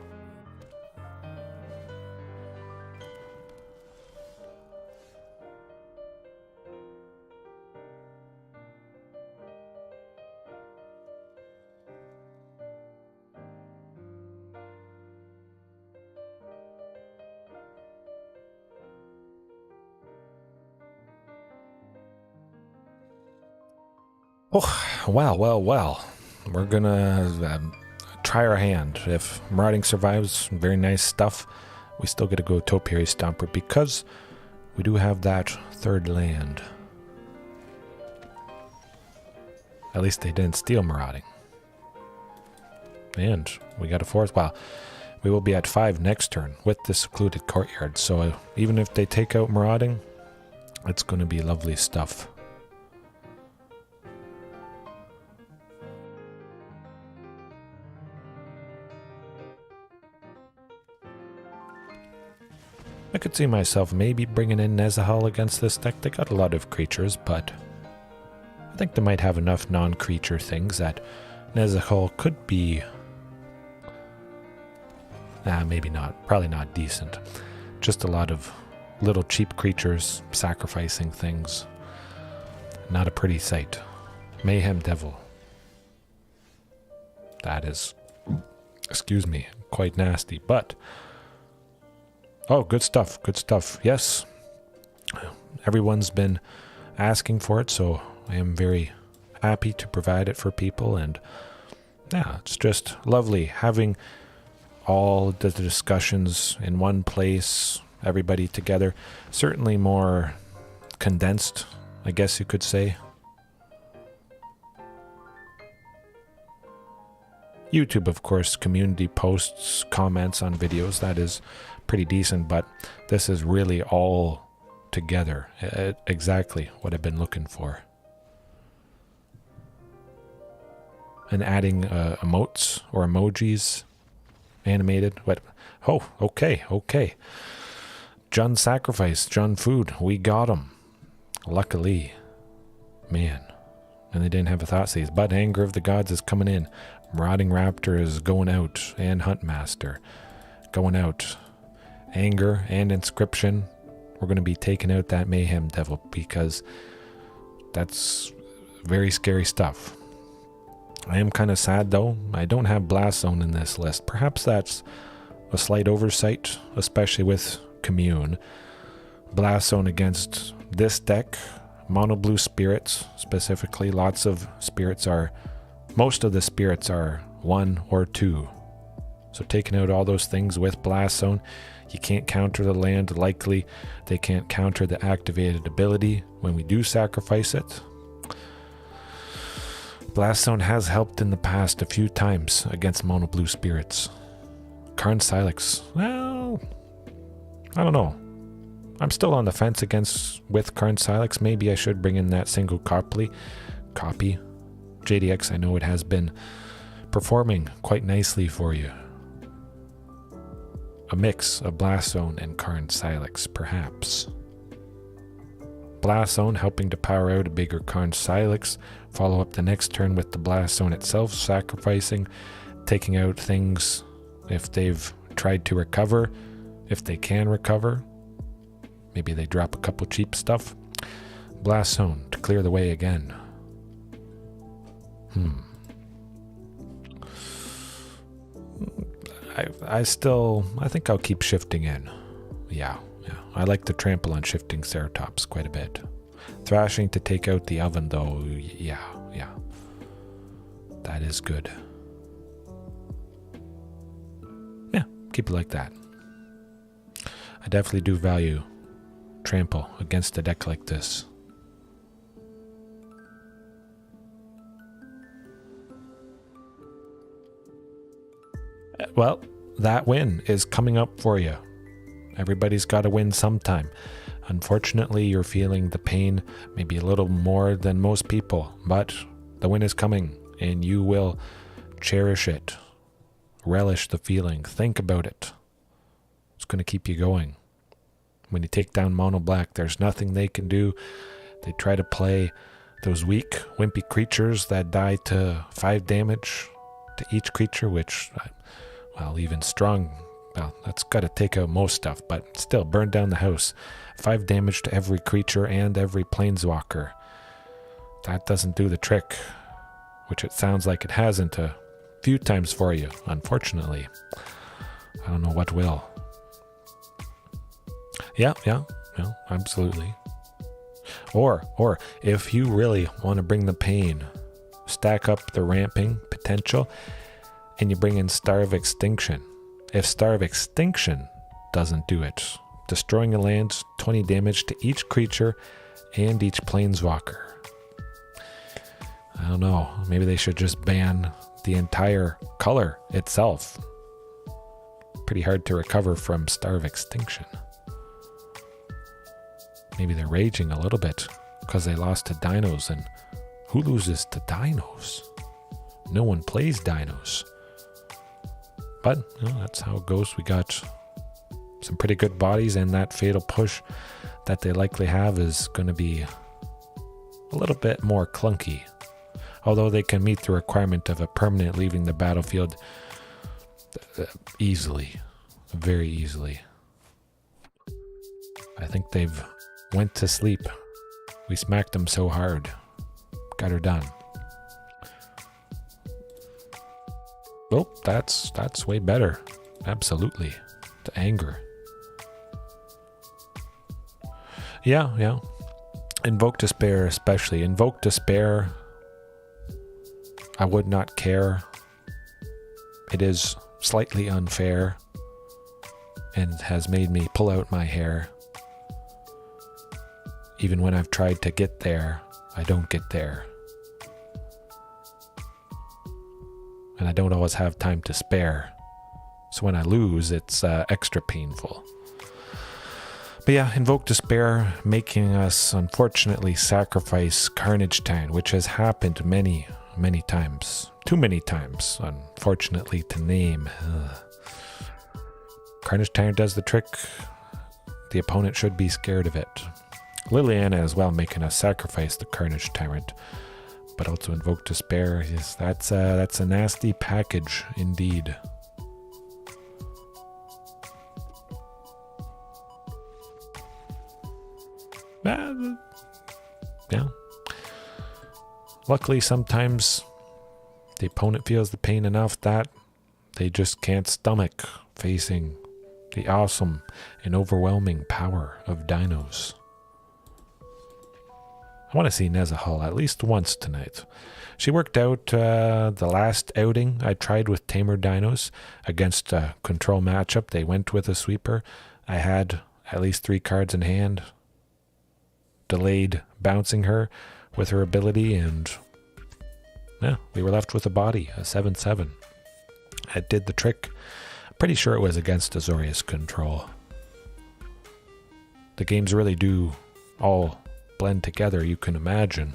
Oh, well. We're gonna try our hand. If Marauding survives, very nice stuff. We still get to go Topiary Stomper because we do have that third land. At least they didn't steal Marauding. And we got a fourth. Well, we will be at 5 next turn with the Secluded Courtyard. So even if they take out Marauding, it's going to be lovely stuff. I could see myself maybe bringing in Nezahal against this deck. They got a lot of creatures, but I think they might have enough non-creature things that Nezahal could be... maybe not. Probably not decent. Just a lot of little cheap creatures sacrificing things. Not a pretty sight. Mayhem Devil. That is, excuse me, quite nasty, but... Oh, good stuff, good stuff. Yes, everyone's been asking for it, so I am very happy to provide it for people. And yeah, it's just lovely having all the discussions in one place, everybody together. Certainly more condensed, I guess you could say. YouTube, of course, community posts, comments on videos. That is pretty decent, but this is really all together. Exactly what I've been looking for. And adding emotes or emojis, animated. What? Oh, okay. Jun Sacrifice, Jun Food, we got him. Luckily. Man. And they didn't have a Thoughtseize, but Anger of the Gods is coming in. Marauding Raptor is going out, and Huntmaster going out. Anger and Inscription. We're going to be taking out that Mayhem Devil because that's very scary stuff. I am kind of sad though. I don't have Blast Zone in this list. Perhaps that's a slight oversight, especially with Commune. Blast Zone against this deck, Mono Blue Spirits specifically. Lots of spirits are, most of the spirits are 1 or 2. So taking out all those things with Blast Zone, you can't counter the land. Likely they can't counter the activated ability when we do sacrifice it. Blast Zone has helped in the past a few times against Mono Blue Spirits. Karn Silex, well, I don't know. I'm still on the fence with Karn Silex. Maybe I should bring in that single copy. JDX, I know it has been performing quite nicely for you. A mix of Blast Zone and Karn Silex, perhaps. Blast Zone helping to power out a bigger Karn Silex, follow up the next turn with the Blast Zone itself, sacrificing, taking out things if they've tried to recover, if they can recover. Maybe they drop a couple cheap stuff. Blast Zone to clear the way again. I think I'll keep shifting in. Yeah. I like to trample on Shifting Ceratops quite a bit. Thrashing to take out the oven though, yeah. That is good. Yeah, keep it like that. I definitely do value trample against a deck like this. Well, that win is coming up for you. Everybody's got to win sometime. Unfortunately, you're feeling the pain maybe a little more than most people, but the win is coming and you will cherish it. Relish the feeling. Think about it. It's going to keep you going. When you take down Mono Black, there's nothing they can do. They try to play those weak, wimpy creatures that die to 5 damage to each creature, which, well, even strong, well, that's got to take out most stuff, but still, burn down the house. 5 damage to every creature and every planeswalker. That doesn't do the trick, which it sounds like it hasn't a few times for you, unfortunately. I don't know what will. Yeah, absolutely. Or if you really want to bring the pain, stack up the ramping potential, and you bring in Star of Extinction. If Star of Extinction doesn't do it, destroying a land, 20 damage to each creature and each planeswalker. I don't know, maybe they should just ban the entire color itself. Pretty hard to recover from Star of Extinction. Maybe they're raging a little bit because they lost to dinos, and who loses to dinos? No one plays dinos. But that's how it goes. We got some pretty good bodies, and that fatal push that they likely have is going to be a little bit more clunky. Although they can meet the requirement of a permanent leaving the battlefield easily, very easily. I think they've went to sleep. We smacked them so hard. Got her done. Oh, that's way better. Absolutely. The anger. Yeah. Invoke Despair especially. Invoke Despair. I would not care. It is slightly unfair and has made me pull out my hair. Even when I've tried to get there, I don't get there. And I don't always have time to spare. So when I lose, it's extra painful. But yeah, Invoke Despair, making us unfortunately sacrifice Carnage Tyrant, which has happened many times. Too many times, unfortunately, to name. Carnage Tyrant does the trick. The opponent should be scared of it. Liliana as well, making us sacrifice the Carnage Tyrant. But also Invoke Despair. Yes, that's a nasty package indeed. Yeah. Luckily, sometimes the opponent feels the pain enough that they just can't stomach facing the awesome and overwhelming power of dinos. I want to see Nezahal at least once tonight. She worked out the last outing I tried with Temur dinos against a control matchup. They went with a sweeper. I had at least 3 cards in hand. Delayed bouncing her with her ability, and yeah, we were left with a body, a 7/7. It did the trick. Pretty sure it was against Azorius control. The games really do all blend together, you can imagine.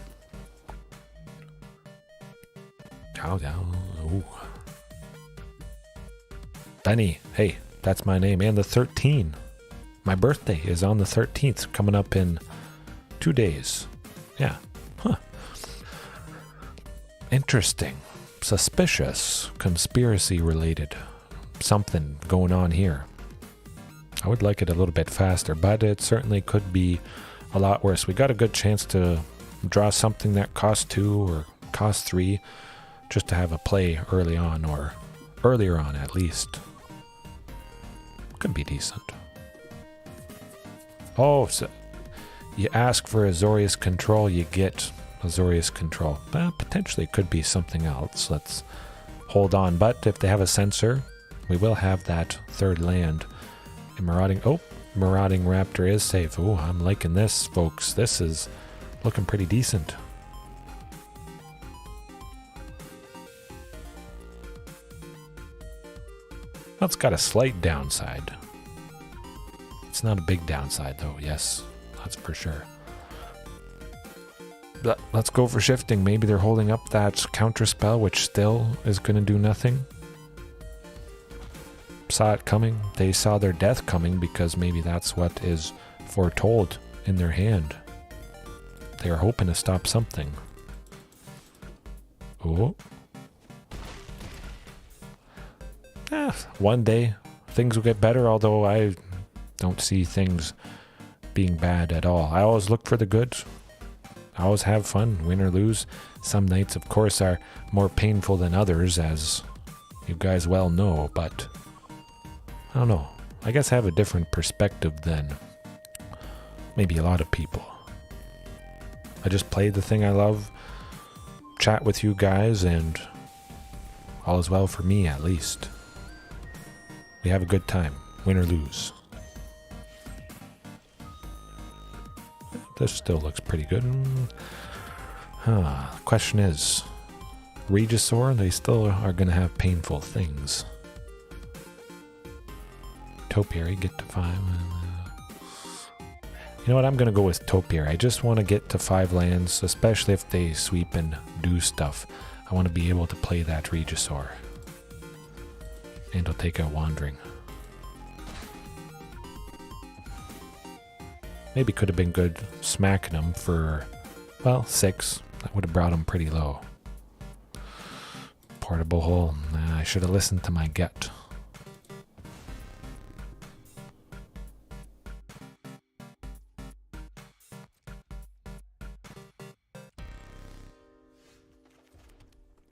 Ooh. Benny, hey, That's my name. And the 13. My birthday is on the 13th, coming up in 2 days. Yeah. Huh. Interesting. Suspicious. Conspiracy related. Something going on here. I would like it a little bit faster, but it certainly could be a lot worse. We got a good chance to draw something that costs 2 or costs 3 just to have a play early on, or earlier on at least. Could be decent. Oh, so you ask for Azorius control, you get Azorius control. Potentially could be something else. Let's hold on. But if they have a sensor, we will have that third land. And Marauding Raptor is safe. Oh, I'm liking this, folks. This is looking pretty decent. Well, it's got a slight downside. It's not a big downside, though. Yes, that's for sure. But let's go for shifting. Maybe they're holding up that counter spell, which still is going to do nothing. Saw it coming. They saw their death coming because maybe that's what is foretold in their hand. They are hoping to stop something. Oh. One day things will get better, although I don't see things being bad at all. I always look for the good. I always have fun, win or lose. Some nights, of course, are more painful than others, as you guys well know, but I don't know. I guess I have a different perspective than maybe a lot of people. I just play the thing I love, chat with you guys, and all is well for me, at least. We have a good time, win or lose. This still looks pretty good. Question is, Regisaur, they still are going to have painful things. Topiary, get to 5. You know what, I'm going to go with Topiary. I just want to get to 5 lands, especially if they sweep and do stuff. I want to be able to play that Regisaur. And he'll take out Wandering. Maybe could have been good smacking him for, well, 6. That would have brought him pretty low. Portable hole. Nah, I should have listened to my gut.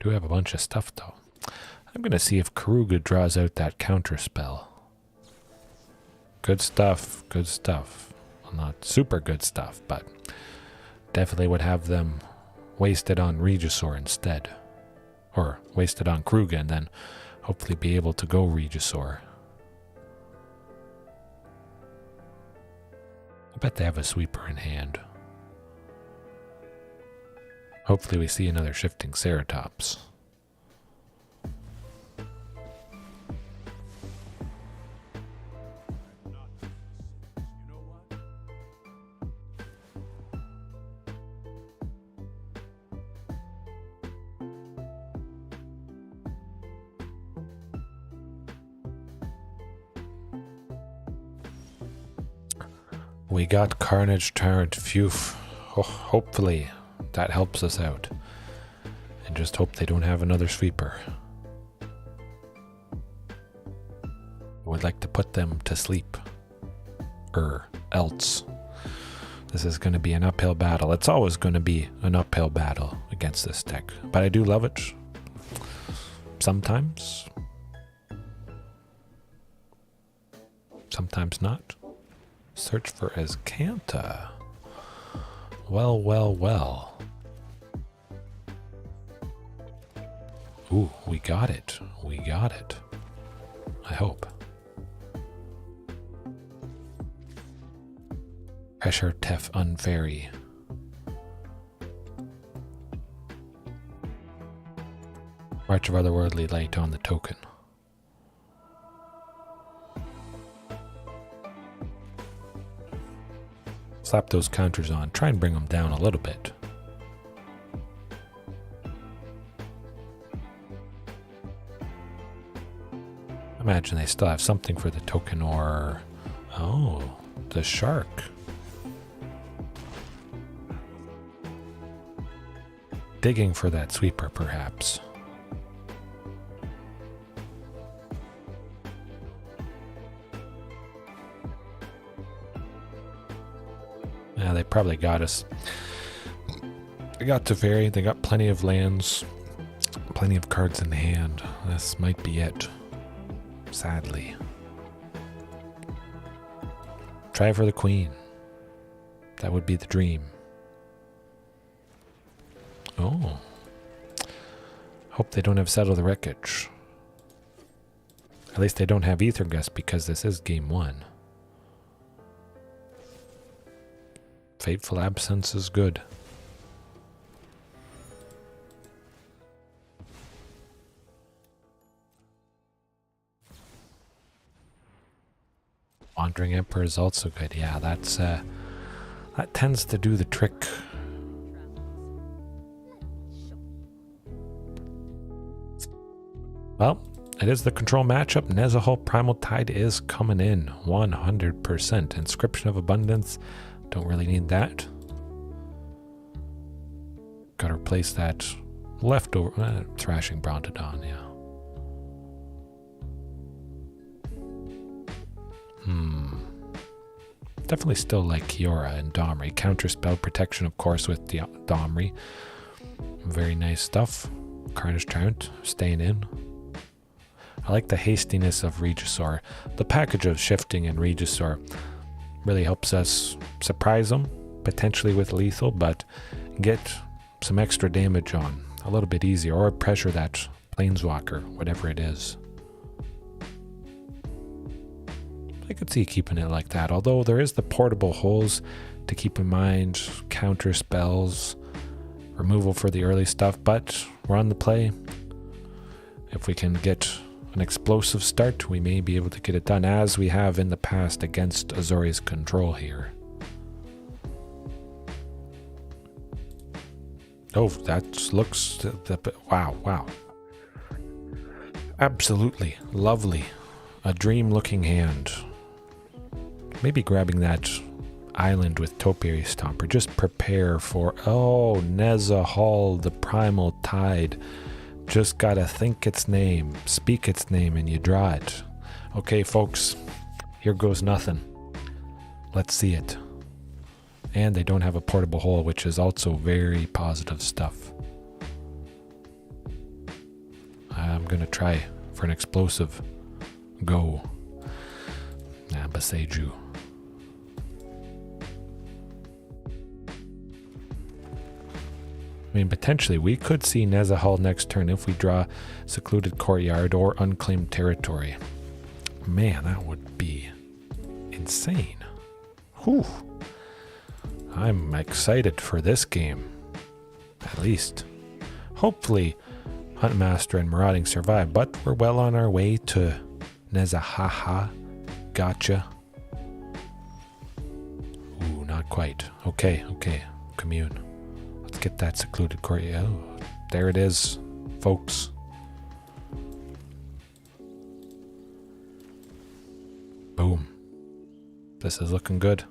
Do have a bunch of stuff, though. I'm going to see if Keruga draws out that counter spell. Good stuff, good stuff. Well, not super good stuff, but definitely would have them wasted on Regisaur instead. Or wasted on Keruga and then hopefully be able to go Regisaur. I bet they have a sweeper in hand. Hopefully we see another Shifting Ceratops. We got Carnage Tyrant. Phew. Oh, hopefully that helps us out. And just hope they don't have another sweeper. Would like to put them to sleep. Else. This is going to be an uphill battle. It's always going to be an uphill battle against this deck. But I do love it. Sometimes. Sometimes not. Search for Ghalta. Well, well, well. Ooh, we got it. We got it. I hope. Pressure Tef Unfairy. March of Otherworldly Light on the token. Slap those counters on. Try and bring them down a little bit. Imagine they still have something for the token or... Oh, the shark. Digging for that sweeper, perhaps. Yeah, they probably got us. They got Topiary, they got plenty of lands, plenty of cards in hand. This might be it. Sadly. Try for the queen. That would be the dream. Oh. Hope they don't have Settle the Wreckage. At least they don't have Ether Gust because this is game 1. Fateful Absence is good. Wandering Emperor is also good. Yeah, that's that tends to do the trick. Well, it is the control matchup. Nezahal Primal Tide is coming in 100%. Inscription of Abundance, don't really need that. Gotta replace that leftover Thrashing Brontodon, yeah. Definitely still like Kiora and Domri. Counter spell protection, of course, with the Domri. Very nice stuff. Carnage Tyrant staying in. I like the hastiness of Regisaur. The package of Shifting and Regisaur really helps us surprise them, potentially with lethal, but get some extra damage on a little bit easier, or pressure that Planeswalker, whatever it is. I could see keeping it like that, although there is the portable holes to keep in mind, counter spells, removal for the early stuff, but we're on the play. If we can get an explosive start, we may be able to get it done, as we have in the past against Azori's control here. Oh, that looks... wow. Absolutely lovely. A dream-looking hand. Maybe grabbing that island with Topiary Stomper. Just prepare for... Oh, Nezahal, the Primal Tide. Just gotta think its name, speak its name, and you draw it. Okay, folks, here goes nothing. Let's see it. And they don't have a portable hole, which is also very positive stuff. I'm gonna try for an explosive. Go. Boseiju. I mean, potentially we could see Nezahal next turn if we draw Secluded Courtyard or Unclaimed Territory. Man, that would be insane. Whew. I'm excited for this game. At least. Hopefully, Huntmaster and Marauding survive, but we're well on our way to Nezahaha. Gotcha. Ooh, not quite. Okay. Commune. Let's get that Secluded Courtyard. Oh, there it is, folks. Boom. This is looking good.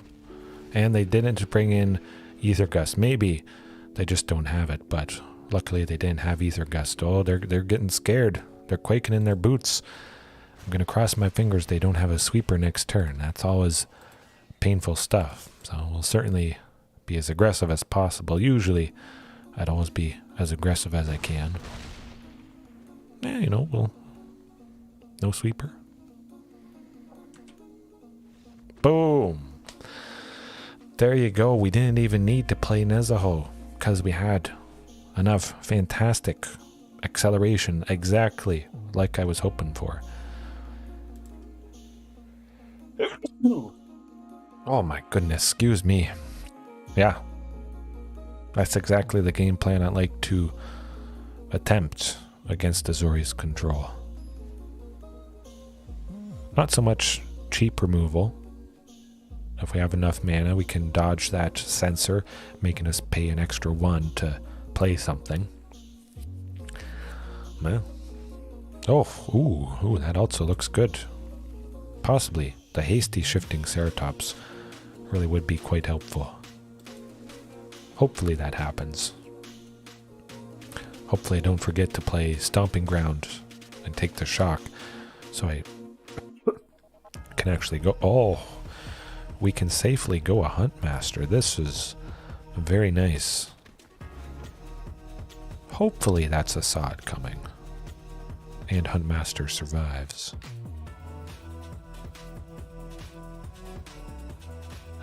And they didn't bring in Ether Gust. Maybe they just don't have it, but luckily they didn't have Ether Gust. Oh, they're getting scared. They're quaking in their boots. I'm going to cross my fingers they don't have a sweeper next turn. That's always painful stuff. So we'll certainly be as aggressive as possible. Usually, I'd always be as aggressive as I can. Yeah, we'll... No sweeper. Boom! There you go. We didn't even need to play Nezahal because we had enough fantastic acceleration, exactly like I was hoping for. Oh my goodness, excuse me. Yeah, that's exactly the game plan I'd like to attempt against Azori's control. Not so much cheap removal. If we have enough mana, we can dodge that sensor, making us pay an extra 1 to play something. Well, Oh, ooh, that also looks good. Possibly the hasty Shifting Ceratops really would be quite helpful. Hopefully that happens. Hopefully I don't forget to play Stomping Ground and take the shock, so I can actually go. Oh, we can safely go a Huntmaster. This is very nice. Hopefully that's a sod coming. And Huntmaster survives.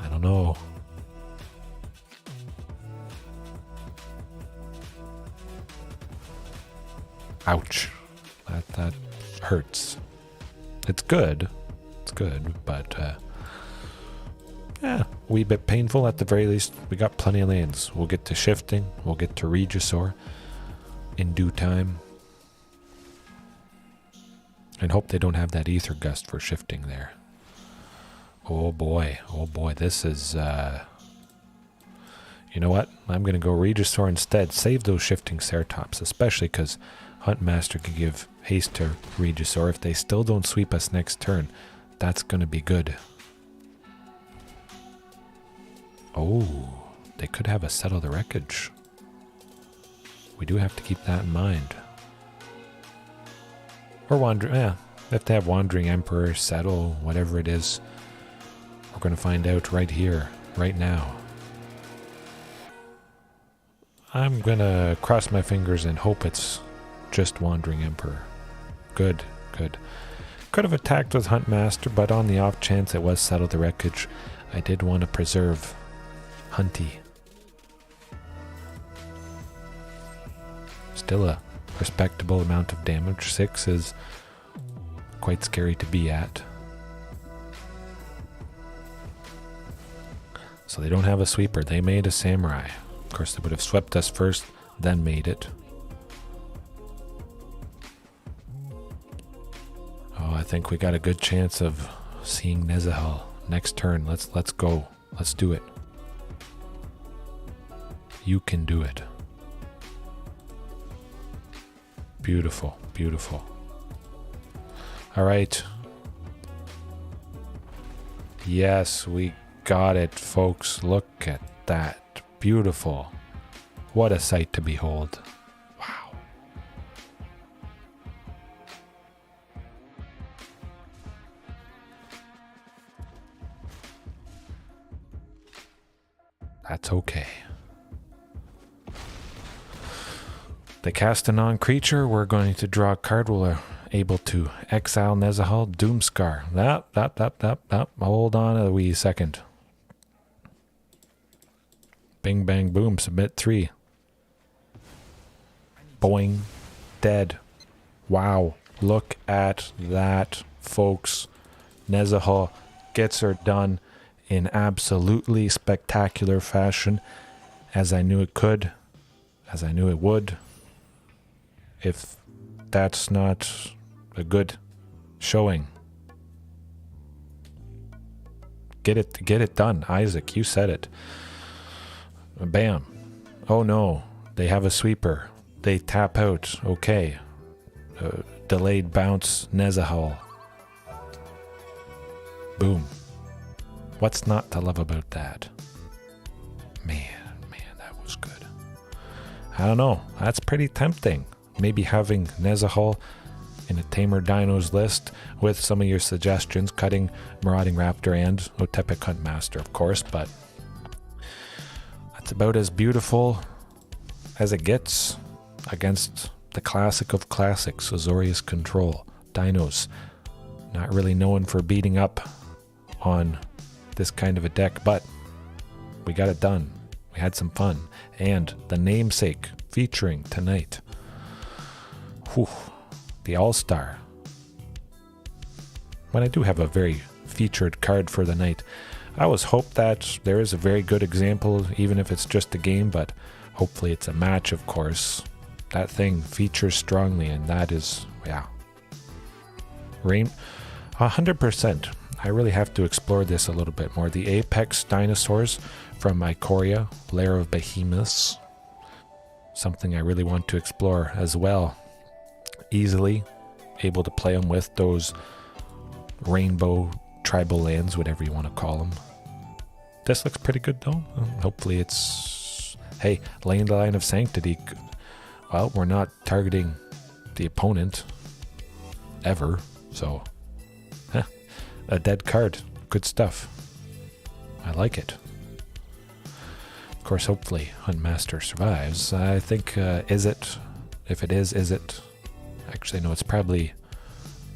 I don't know. Ouch. That hurts. It's good. It's good, but yeah, a wee bit painful at the very least. We got plenty of lands. We'll get to Shifting. We'll get to Regisaur in due time. And hope they don't have that Ether Gust for Shifting there. Oh boy, this is, you know what? I'm going to go Regisaur instead. Save those Shifting Ceratops, especially because Huntmaster can give haste to Regisaur. If they still don't sweep us next turn, that's going to be good. Oh, they could have us settle the wreckage. We do have to keep that in mind. Or Wandering, yeah, if they have Wandering Emperor, settle, whatever it is. We're going to find out right here, right now. I'm going to cross my fingers and hope it's just Wandering Emperor. Good, good. Could have attacked with Huntmaster, but on the off chance it was settle the wreckage, I did want to preserve Hunty. Still a respectable amount of damage. 6 is quite scary to be at. So they don't have a sweeper. They made a samurai. Of course, they would have swept us first, then made it. Oh, I think we got a good chance of seeing Nezahal next turn. Let's go. Let's do it. You can do it. Beautiful, beautiful. All right. Yes, we got it, folks. Look at that. Beautiful. What a sight to behold. Wow. That's okay. They cast a non-creature. We're going to draw a card. We're able to exile Nezahal, Doomscar. Hold on a wee second. Bing, bang, boom. Submit 3. Boing. Dead. Wow. Look at that, folks. Nezahal gets her done in absolutely spectacular fashion, as I knew it could, as I knew it would. If that's not a good showing, get it done. Isaac, you said it. Bam. Oh no, they have a sweeper. They tap out. Okay. Delayed bounce, Nezahal. Boom. What's not to love about that? Man, that was good. I don't know. That's pretty tempting. Maybe having Nezahal in a Temur Dinos list with some of your suggestions, cutting Marauding Raptor and Otepec Huntmaster, of course, but that's about as beautiful as it gets against the classic of classics, Azorius Control. Dinos, not really known for beating up on this kind of a deck, but we got it done. We had some fun. And the namesake featuring tonight. Whew, the All-Star. When I do have a very featured card for the night, I always hope that there is a very good example, even if it's just a game, but hopefully it's a match, of course. That thing features strongly, and that is, yeah. 100%. I really have to explore this a little bit more. The Apex Dinosaurs from Ikoria, Lair of Behemoths. Something I really want to explore as well. Easily. able to play them with those rainbow tribal lands, whatever you want to call them. This looks pretty good though. Hopefully it's, hey, Line of Sanctity. Well, we're not targeting the opponent ever, so a dead card. Good stuff. I like it. Of course, hopefully Huntmaster survives. I think, is it? If it is it? Actually, no, it's probably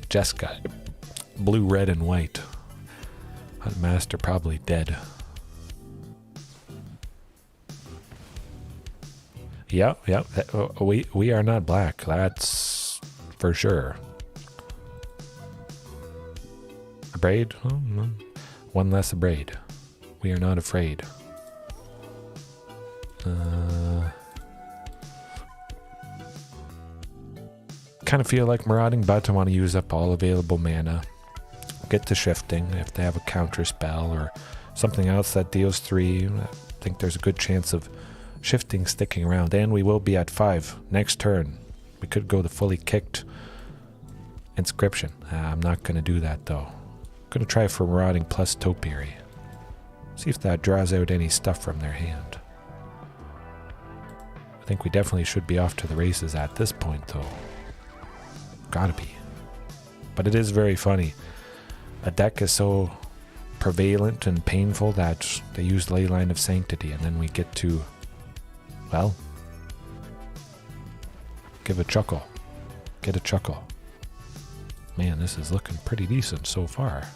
Jeskai. Blue, red, and white. Huntmaster probably dead. Yeah. We are not black. That's for sure. A braid? Oh, no. One less a braid. We are not afraid. Kind of feel like Marauding, but I want to use up all available mana. Get to Shifting if they have a counter spell or something else that deals 3. I think there's a good chance of Shifting sticking around, and we will be at 5 next turn. We could go to fully kicked Inscription. I'm not going to do that though. I'm going to try for Marauding plus Topiary. See if that draws out any stuff from their hand. I think we definitely should be off to the races at this point though. Gotta be. But it is very funny. A deck is so prevalent and painful that they use Leyline of Sanctity, and then we get to, well, give a chuckle. Get a chuckle. Man, this is looking pretty decent so far.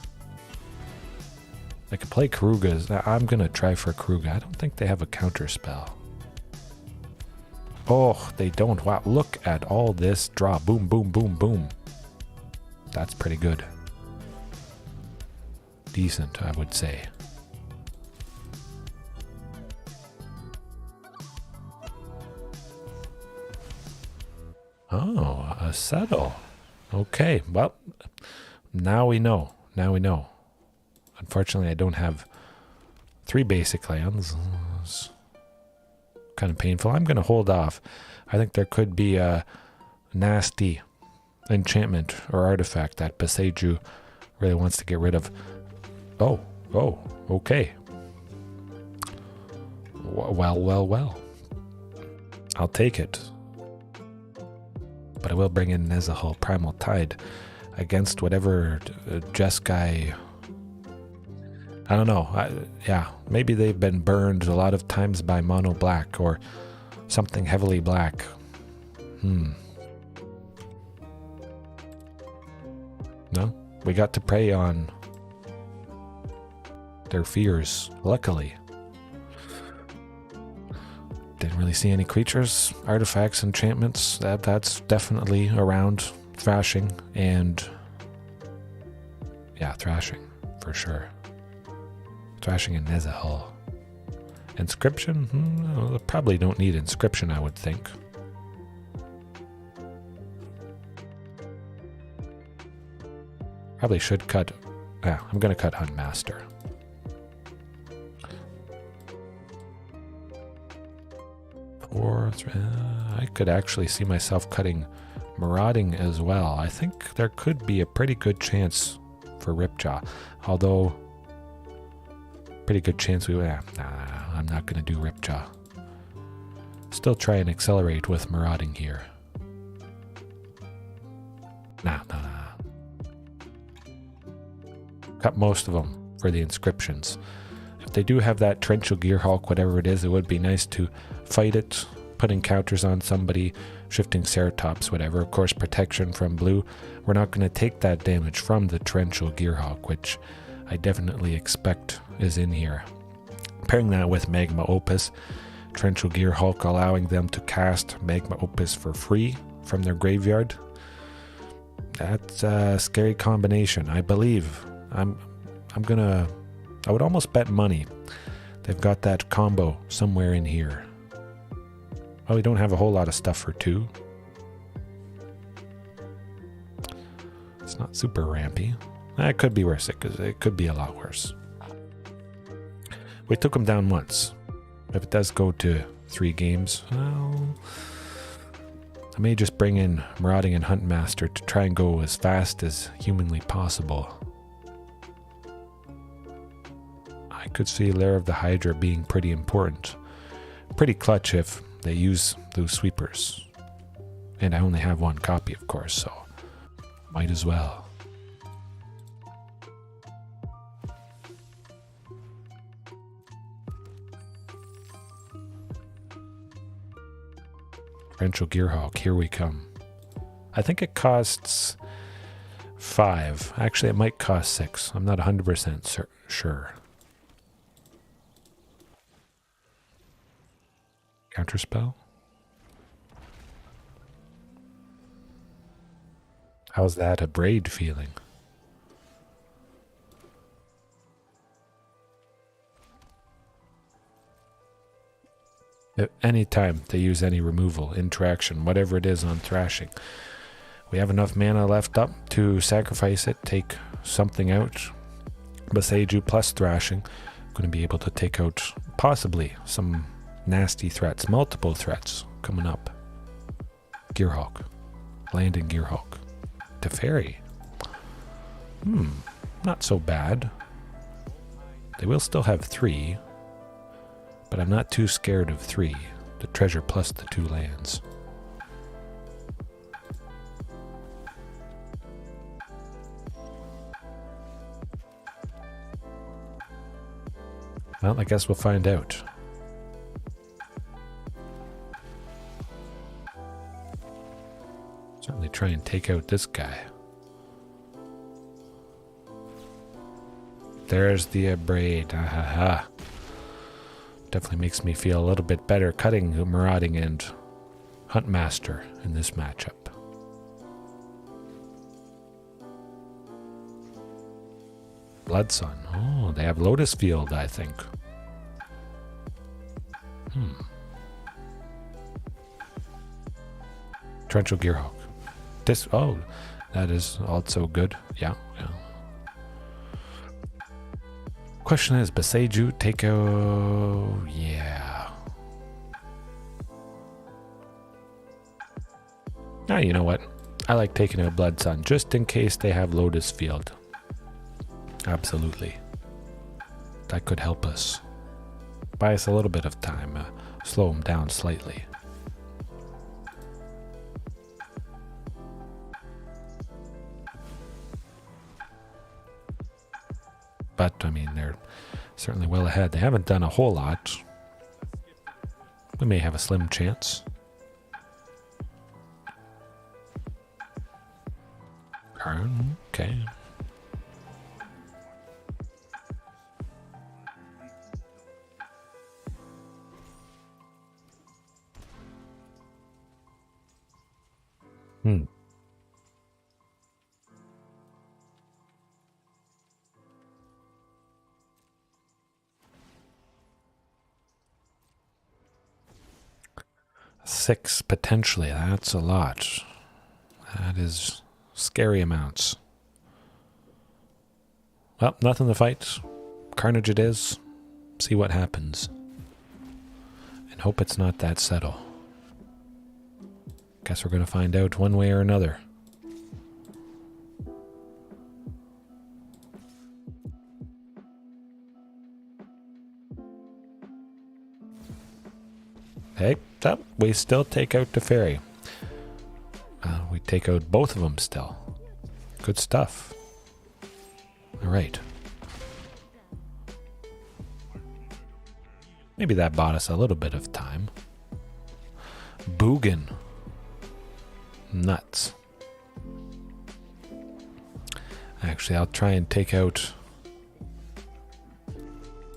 I could play Keruga. I'm gonna try for Keruga. I don't think they have a counter spell. Oh, they don't. Wow, look at all this draw. Boom, boom, boom, boom. That's pretty good. Decent, I would say. Oh, a settle. Okay, well, now we know. Now we know. Unfortunately, I don't have 3 basic lands. It's kind of painful. I'm going to hold off. I think there could be a nasty enchantment or artifact that Boseiju really wants to get rid of. Oh, okay. Well. I'll take it. But I will bring in Nezahal Primal Tide against whatever Jeskai. I don't know. Yeah, maybe they've been burned a lot of times by mono black or something heavily black. No, we got to prey on their fears, luckily. Didn't really see any creatures, artifacts, enchantments. That's definitely around thrashing and yeah, thrashing for sure. Thrashing and Nezahal. Inscription? Probably don't need inscription, I would think. Probably should cut. Yeah, I'm going to cut Huntmaster. I could actually see myself cutting Marauding as well. I think there could be a pretty good chance for Ripjaw. Although, pretty good chance we... Nah, I'm not going to do Ripjaw. Still try and accelerate with Marauding here. Nah. Cut most of them for the inscriptions. If they do have that Torrential Gearhulk, whatever it is, it would be nice to fight it, putting counters on somebody, Shifting Ceratops, whatever. Of course, protection from blue. We're not going to take that damage from the Torrential Gearhulk, which I definitely expect is in here. Pairing that with Magma Opus, Torrential Gearhulk allowing them to cast Magma Opus for free from their graveyard. That's a scary combination, I believe. I would almost bet money they've got that combo somewhere in here. Oh, we don't have a whole lot of stuff for 2. It's not super rampy. It could be worse. It could be a lot worse. We took him down once. If it does go to 3 games, well, I may just bring in Marauding and Huntmaster to try and go as fast as humanly possible. I could see Lair of the Hydra being pretty important. Pretty clutch if they use those sweepers. And I only have one copy, of course, so might as well. Torrential Gearhawk, here we come. I think it costs 5. Actually, it might cost 6. I'm not 100% sure. Counterspell? How's that a braid feeling? At any time they use any removal, interaction, whatever it is on thrashing. We have enough mana left up to sacrifice it, take something out. Boseiju plus thrashing. Going to be able to take out possibly some nasty threats, multiple threats coming up. Gearhawk. Landing Gearhawk. Teferi. Not so bad. They will still have 3. But I'm not too scared of 3. The treasure plus the 2 lands. Well, I guess we'll find out. Certainly try and take out this guy. There's the braid. Ahaha. Definitely makes me feel a little bit better cutting Marauding and Huntmaster in this matchup. Bloodsun. Oh, they have Lotus Field, I think. Torrential Gearhawk. Oh, that is also good. Yeah. Question is, Boseiju, take out... Yeah. Ah, you know what? I like taking out Bloodsun, just in case they have Lotus Field. Absolutely. That could help us. Buy us a little bit of time. Slow them down slightly. But, I mean, they're certainly well ahead. They haven't done a whole lot. We may have a slim chance. Okay. Six, potentially. That's a lot. That is scary amounts. Well, nothing to fight. Carnage it is. See what happens. And hope it's not that subtle. Guess we're going to find out one way or another. Hey, we still take out Teferi. We take out both of them still. Good stuff. All right. Maybe that bought us a little bit of time. Boogan. Nuts. Actually, I'll try and take out...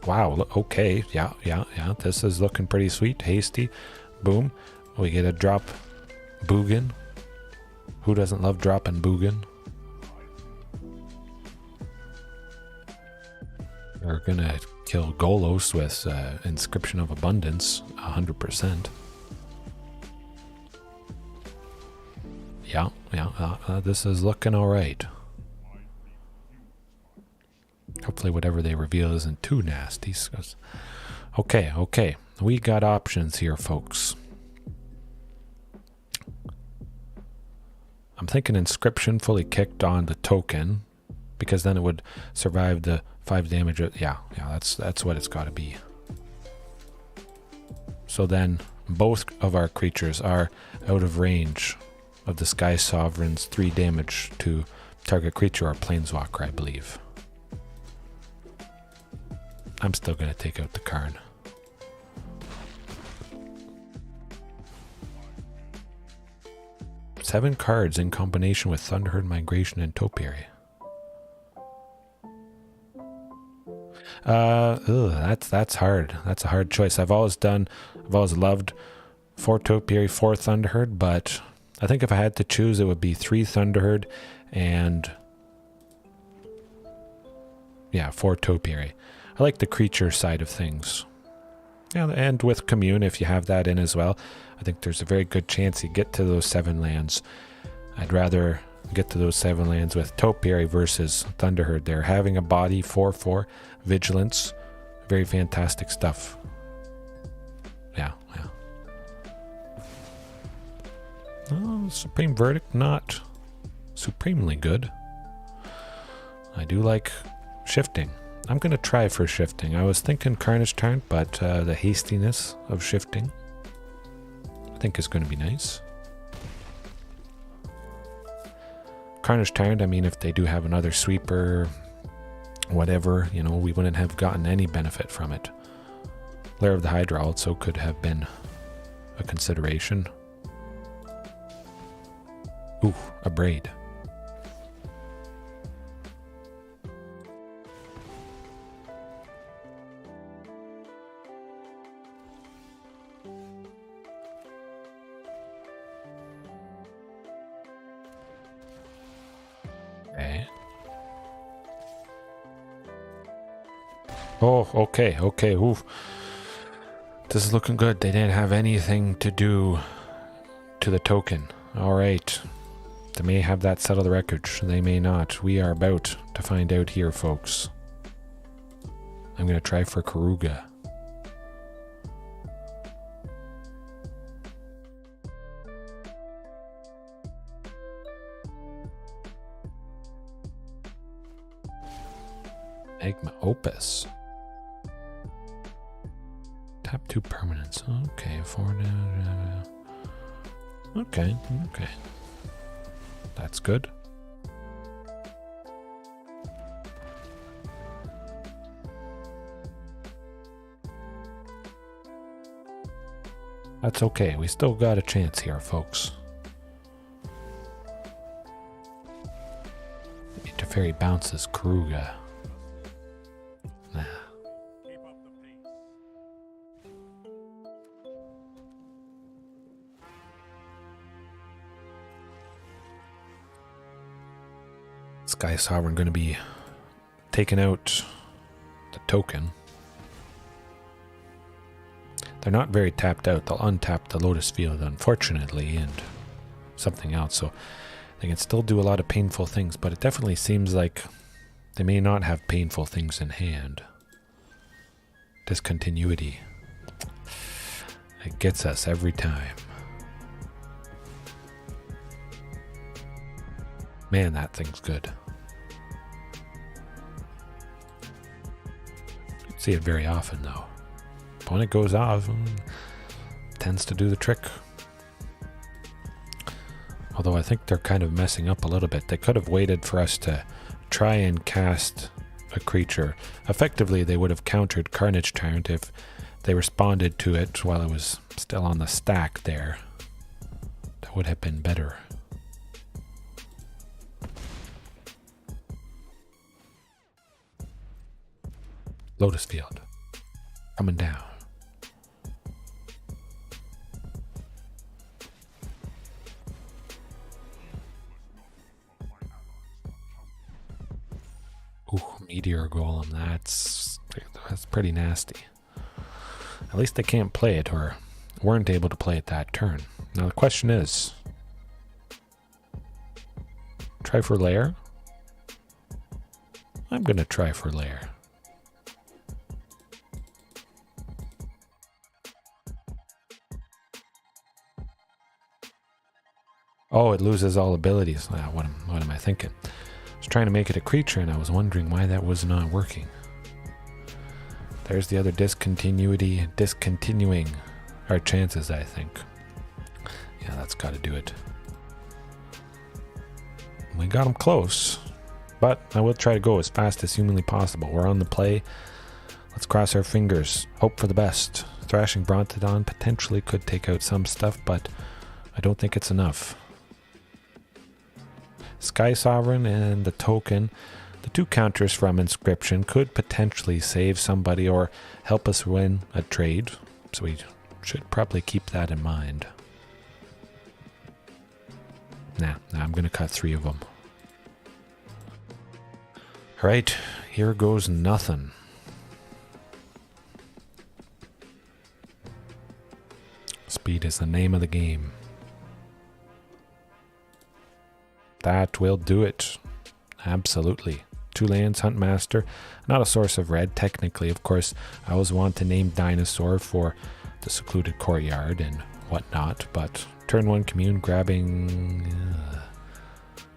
Wow, okay, yeah, this is looking pretty sweet. Hasty, boom. We get a drop Boogan. Who doesn't love dropping Boogan? We're gonna kill Golos with Inscription of Abundance, 100%. Yeah, this is looking alright. Hopefully whatever they reveal isn't too nasty. Okay. We got options here, folks. I'm thinking Inscription fully kicked on the token, because then it would survive the 5 damage. Yeah, that's what it's got to be. So then both of our creatures are out of range of the Sky Sovereign's 3 damage to target creature or planeswalker, I believe. I'm still going to take out the Karn. Seven cards in combination with Thunderherd, Migration, and Topiary. That's hard. That's a hard choice. I've always loved 4 Topiary, 4 Thunderherd, but I think if I had to choose, it would be 3 Thunderherd and 4 Topiary. I like the creature side of things. Yeah, and with Commune, if you have that in as well, I think there's a very good chance you get to those 7 lands. I'd rather get to those 7 lands with Topiary versus Thunderherd. They're having a body 4/4 vigilance, very fantastic stuff. Yeah. Oh, Supreme Verdict, not supremely good. I do like Shifting. I'm going to try for Shifting. I was thinking Carnage Tyrant, but the hastiness of Shifting I think is going to be nice. Carnage Tyrant, I mean, if they do have another sweeper, whatever, you know, we wouldn't have gotten any benefit from it. Lair of the Hydra also could have been a consideration. Ooh, a braid. Okay. Oh, okay. Ooh. This is looking good. They didn't have anything to do to the token. All right. They may have that settle the wreckage. They may not. We are about to find out here, folks. I'm going to try for Keruga. Magma Opus. Tap 2 permanents. Okay, 4. Okay. That's good. That's okay. We still got a chance here, folks. Interfairy bounces Keruga. Nah. Sky Sovereign going to be taking out the token. They're not very tapped out. They'll untap the Lotus Field, unfortunately, and something else. So they can still do a lot of painful things, but it definitely seems like they may not have painful things in hand. Discontinuity. It gets us every time. Man, that thing's good. Don't see it very often, though. When it goes off, tends to do the trick. Although I think they're kind of messing up a little bit. They could have waited for us to try and cast a creature. Effectively, they would have countered Carnage Tyrant if they responded to it while it was still on the stack there. That would have been better. Lotus Field. Coming down. Ooh, Meteor Golem. That's pretty nasty. At least they can't play it, or weren't able to play it that turn. Now the question is, try for Lair? I'm going to try for Lair. Oh, it loses all abilities. Ah, what am I thinking? I was trying to make it a creature, and I was wondering why that was not working. There's the other discontinuing our chances, I think. Yeah, that's got to do it. We got him close, but I will try to go as fast as humanly possible. We're on the play. Let's cross our fingers. Hope for the best. Thrashing Brontodon potentially could take out some stuff, but I don't think it's enough. Sky Sovereign and the token, the two counters from Inscription, could potentially save somebody or help us win a trade, so we should probably keep that in mind. Nah, I'm going to cut 3 of them. Alright, here goes nothing. Speed is the name of the game. That will do it. Absolutely. 2 lands, Huntmaster. Not a source of red, technically. Of course, I always want to name Dinosaur for the Secluded Courtyard and whatnot, but turn 1 Commune grabbing...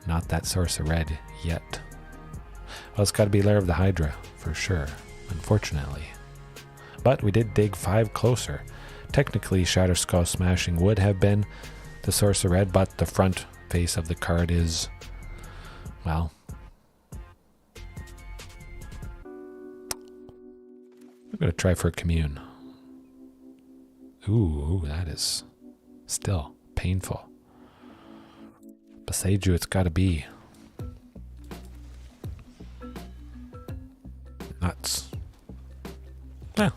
not that source of red yet. Well, it's got to be Lair of the Hydra, for sure, unfortunately. But we did dig 5 closer. Technically, Shatterskull Smashing would have been the source of red, but the front face of the card is, well, I'm going to try for a Commune. Ooh, that is still painful. Boseiju, it's got to be. Nuts. Yeah,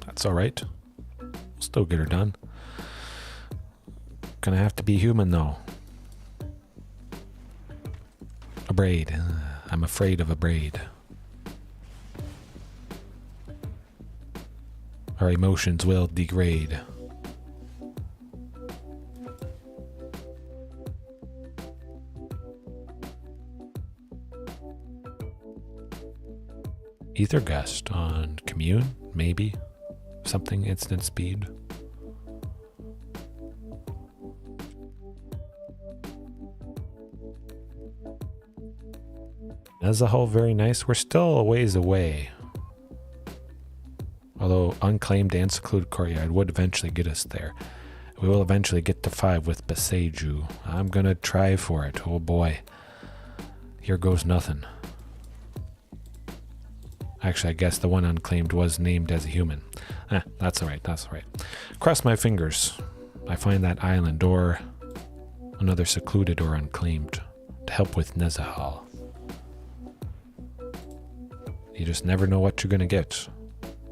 that's alright. We'll still get her done. Gonna have to be human though. A braid. I'm afraid of a braid. Our emotions will degrade. Ether Gust on Commune, maybe. Something instant speed. Nezahal, very nice. We're still a ways away. Although Unclaimed and Secluded Courtyard would eventually get us there. We will eventually get to 5 with Boseiju. I'm gonna try for it. Oh boy. Here goes nothing. Actually, I guess the one Unclaimed was named as a human. That's alright, that's alright. Cross my fingers. I find that island or another Secluded or Unclaimed to help with Nezahal. You just never know what you're gonna get.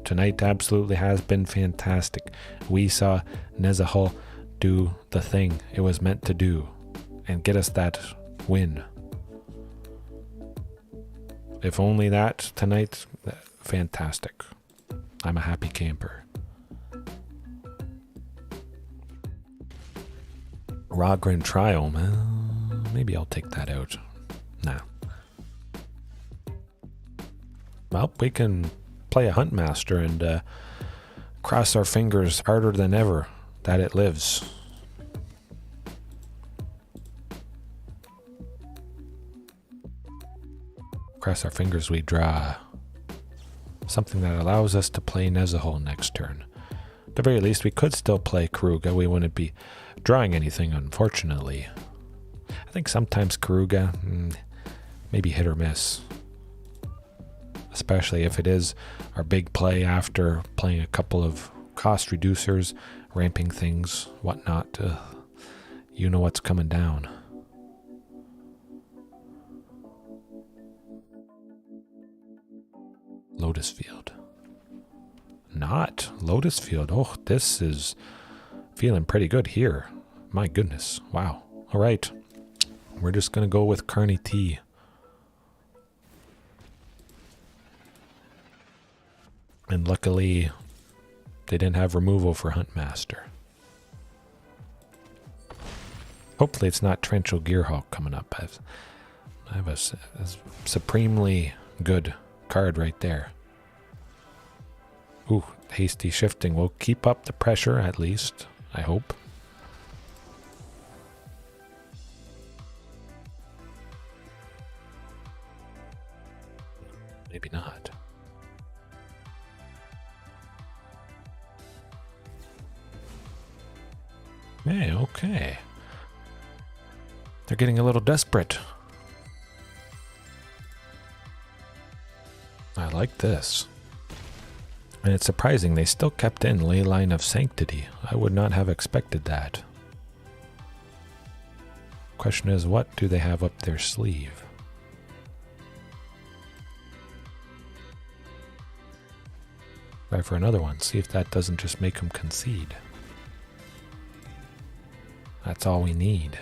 Tonight absolutely has been fantastic. We saw Nezahal do the thing it was meant to do and get us that win. If only that tonight, fantastic. I'm a happy camper. Rogren Triome, maybe I'll take that out. Nah. Well, we can play a Huntmaster and cross our fingers harder than ever that it lives. Cross our fingers we draw something that allows us to play Nezahal next turn. At the very least, we could still play Keruga. We wouldn't be drawing anything, unfortunately. I think sometimes Keruga, maybe hit or miss. Especially if it is our big play after playing a couple of cost reducers, ramping things, whatnot. You know what's coming down. Lotus Field. Not Lotus Field. Oh, this is feeling pretty good here. My goodness. Wow. All right. We're just going to go with Carnage T. And luckily, they didn't have removal for Huntmaster. Hopefully it's not Torrential Gearhulk coming up. I have a supremely good card right there. Ooh, hasty shifting. We'll keep up the pressure at least, I hope. Okay, okay. They're getting a little desperate. I like this. And it's surprising they still kept in Leyline of Sanctity. I would not have expected that. Question is, what do they have up their sleeve? Try for another one. See if that doesn't just make them concede. That's all we need.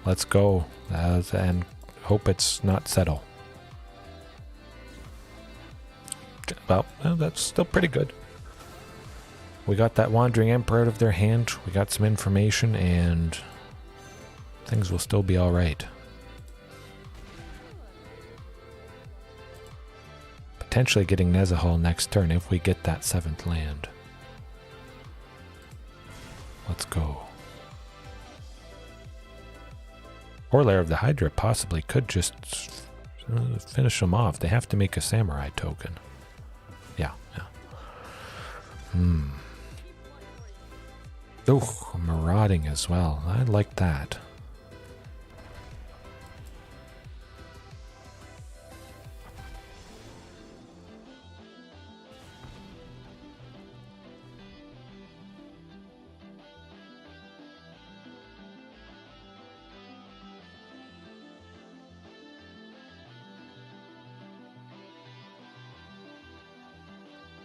Let's go and hope it's not settle. Well, that's still pretty good. We got that Wandering Emperor out of their hand. We got some information and things will still be alright. Potentially getting Nezahal next turn if we get that 7th land. Let's go. Or Lair of the Hydra possibly could just finish them off. They have to make a samurai token. Yeah. Oh, marauding as well. I like that.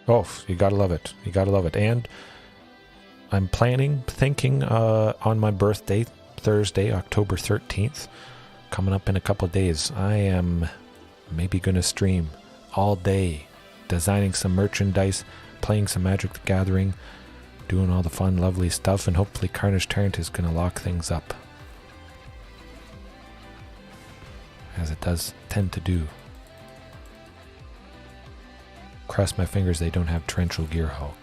Oh, you gotta love it. You gotta love it. And I'm thinking on my birthday, Thursday, October 13th, coming up in a couple of days, I am maybe going to stream all day, designing some merchandise, playing some Magic the Gathering, doing all the fun, lovely stuff, and hopefully Carnage Tyrant is going to lock things up. As it does tend to do. Cross my fingers they don't have Torrential Gearhulk.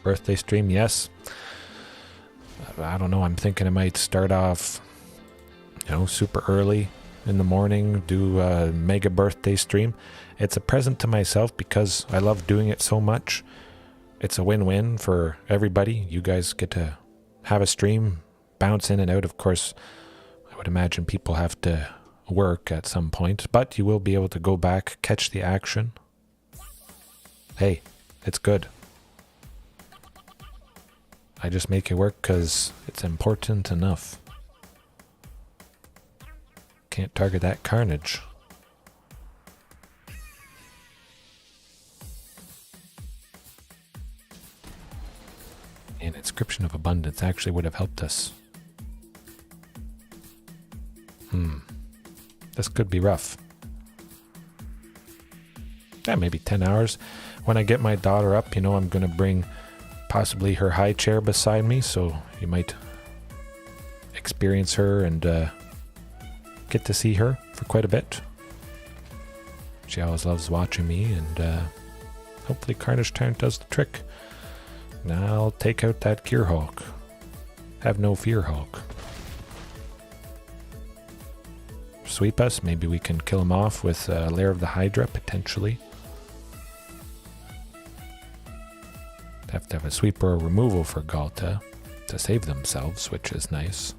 Birthday stream, yes. I don't know, I'm thinking I might start off, super early in the morning, do a mega birthday stream. It's a present to myself because I love doing it so much. It's a win-win for everybody. You guys get to have a stream, bounce in and out. Of course, I would imagine people have to work at some point, but you will be able to go back, catch the action. Hey, it's good. I just make it work because it's important enough. Can't target that Carnage. And Inscription of Abundance actually would have helped us. This could be rough. Yeah, maybe 10 hours. When I get my daughter up, I'm going to bring possibly her high chair beside me, so you might experience her and get to see her for quite a bit. She always loves watching me, and hopefully Carnage Tyrant does the trick. Now I'll take out that Gearhulk. Have no fear, Hulk. Sweep us. Maybe we can kill him off with Lair of the Hydra, potentially. Have to have a sweeper or removal for Ghalta to save themselves, which is nice.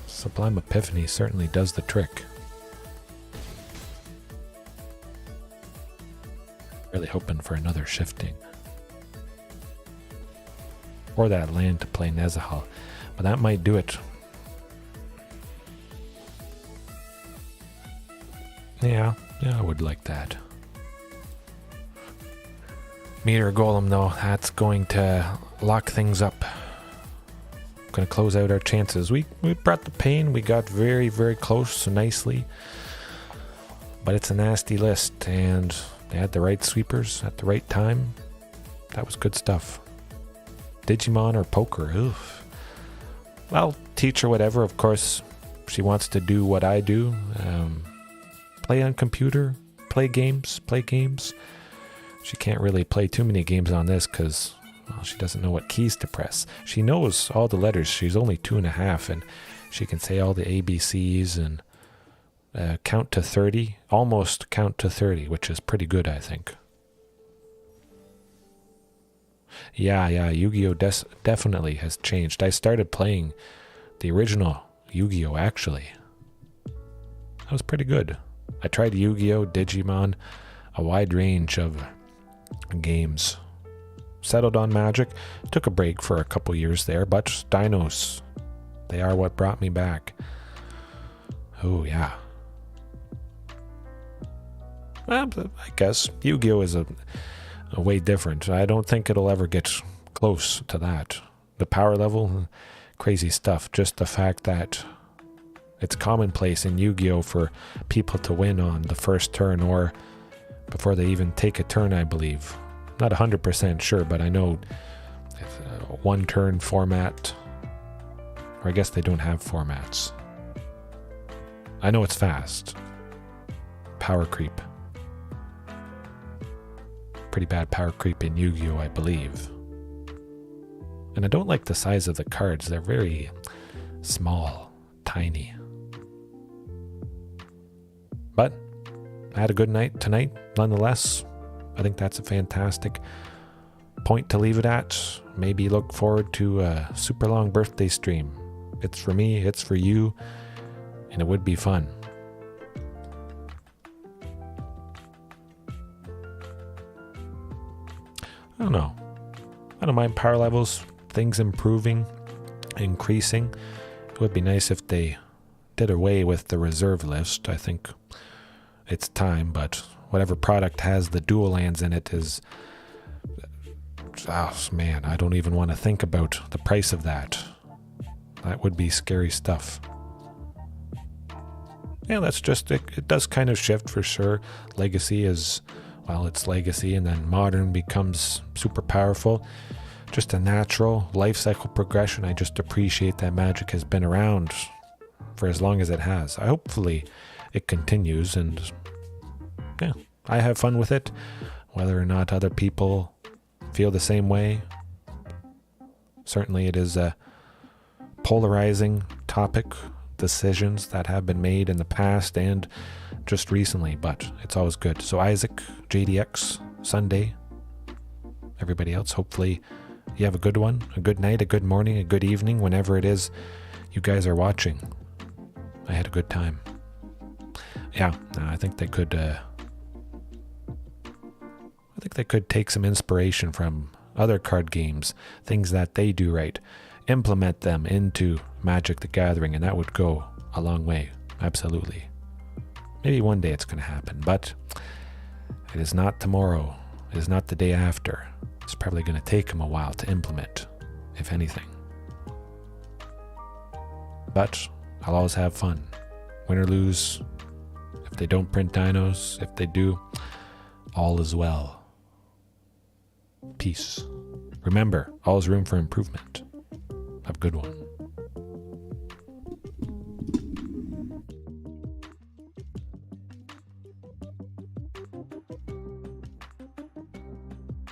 Sublime Epiphany certainly does the trick. Really hoping for another shifting. Or that land to play Nezahal. But that might do it. Yeah, I would like that. Meteor Golem, though, that's going to lock things up. Going to close out our chances. We brought the pain. We got very, very close so nicely. But it's a nasty list, and they had the right sweepers at the right time. That was good stuff. Digimon or poker? Oof. Well, teach her whatever. Of course, she wants to do what I do. Play on computer, play games. She can't really play too many games on this because Well, she doesn't know what keys to press. She knows all the letters. She's only 2.5, and she can say all the ABCs and count to 30. Almost count to 30, which is pretty good, I think. Yeah, Yu-Gi-Oh! Definitely has changed. I started playing the original Yu-Gi-Oh! Actually. That was pretty good. I tried Yu-Gi-Oh!, Digimon, a wide range of games. Settled on Magic. Took a break for a couple years there, but Dinos, they are what brought me back. Oh, yeah. Well, I guess Yu-Gi-Oh! Is a way different. I don't think it'll ever get close to that. The power level, crazy stuff. Just the fact that it's commonplace in Yu-Gi-Oh! For people to win on the first turn or before they even take a turn, I believe. Not 100% sure, but I know it's a one-turn format. Or I guess they don't have formats. I know it's fast. Power creep. Pretty bad power creep in Yu-Gi-Oh! I believe. And I don't like the size of the cards. They're very small, tiny. But I had a good night tonight, nonetheless. I think that's a fantastic point to leave it at. Maybe look forward to a super long birthday stream. It's for me, it's for you, and it would be fun. I don't know. I don't mind power levels, things improving, increasing. It would be nice if they did away with the reserve list. I think it's time, but whatever product has the dual lands in it is... Oh, man, I don't even want to think about the price of that. That would be scary stuff. Yeah, that's just... It does kind of shift for sure. Legacy is... Well, it's legacy, and then modern becomes super powerful. Just a natural life cycle progression. I just appreciate that Magic has been around for as long as it has. Hopefully it continues, and yeah, I have fun with it. Whether or not other people feel the same way. Certainly it is a polarizing topic. Decisions that have been made in the past and just recently, but it's always good. So Isaac, JDX, Sunday, everybody else, hopefully you have a good one, a good night, a good morning, a good evening, whenever it is you guys are watching. I had a good time. Yeah, I think they could take some inspiration from other card games, things that they do right, implement them into Magic the Gathering, and that would go a long way. Absolutely. Maybe one day it's going to happen, but it is not tomorrow. It is not the day after. It's probably going to take them a while to implement, if anything. But I'll always have fun. Win or lose. If they don't print dinos, if they do, all is well. Peace. Remember, all is room for improvement. Have a good one.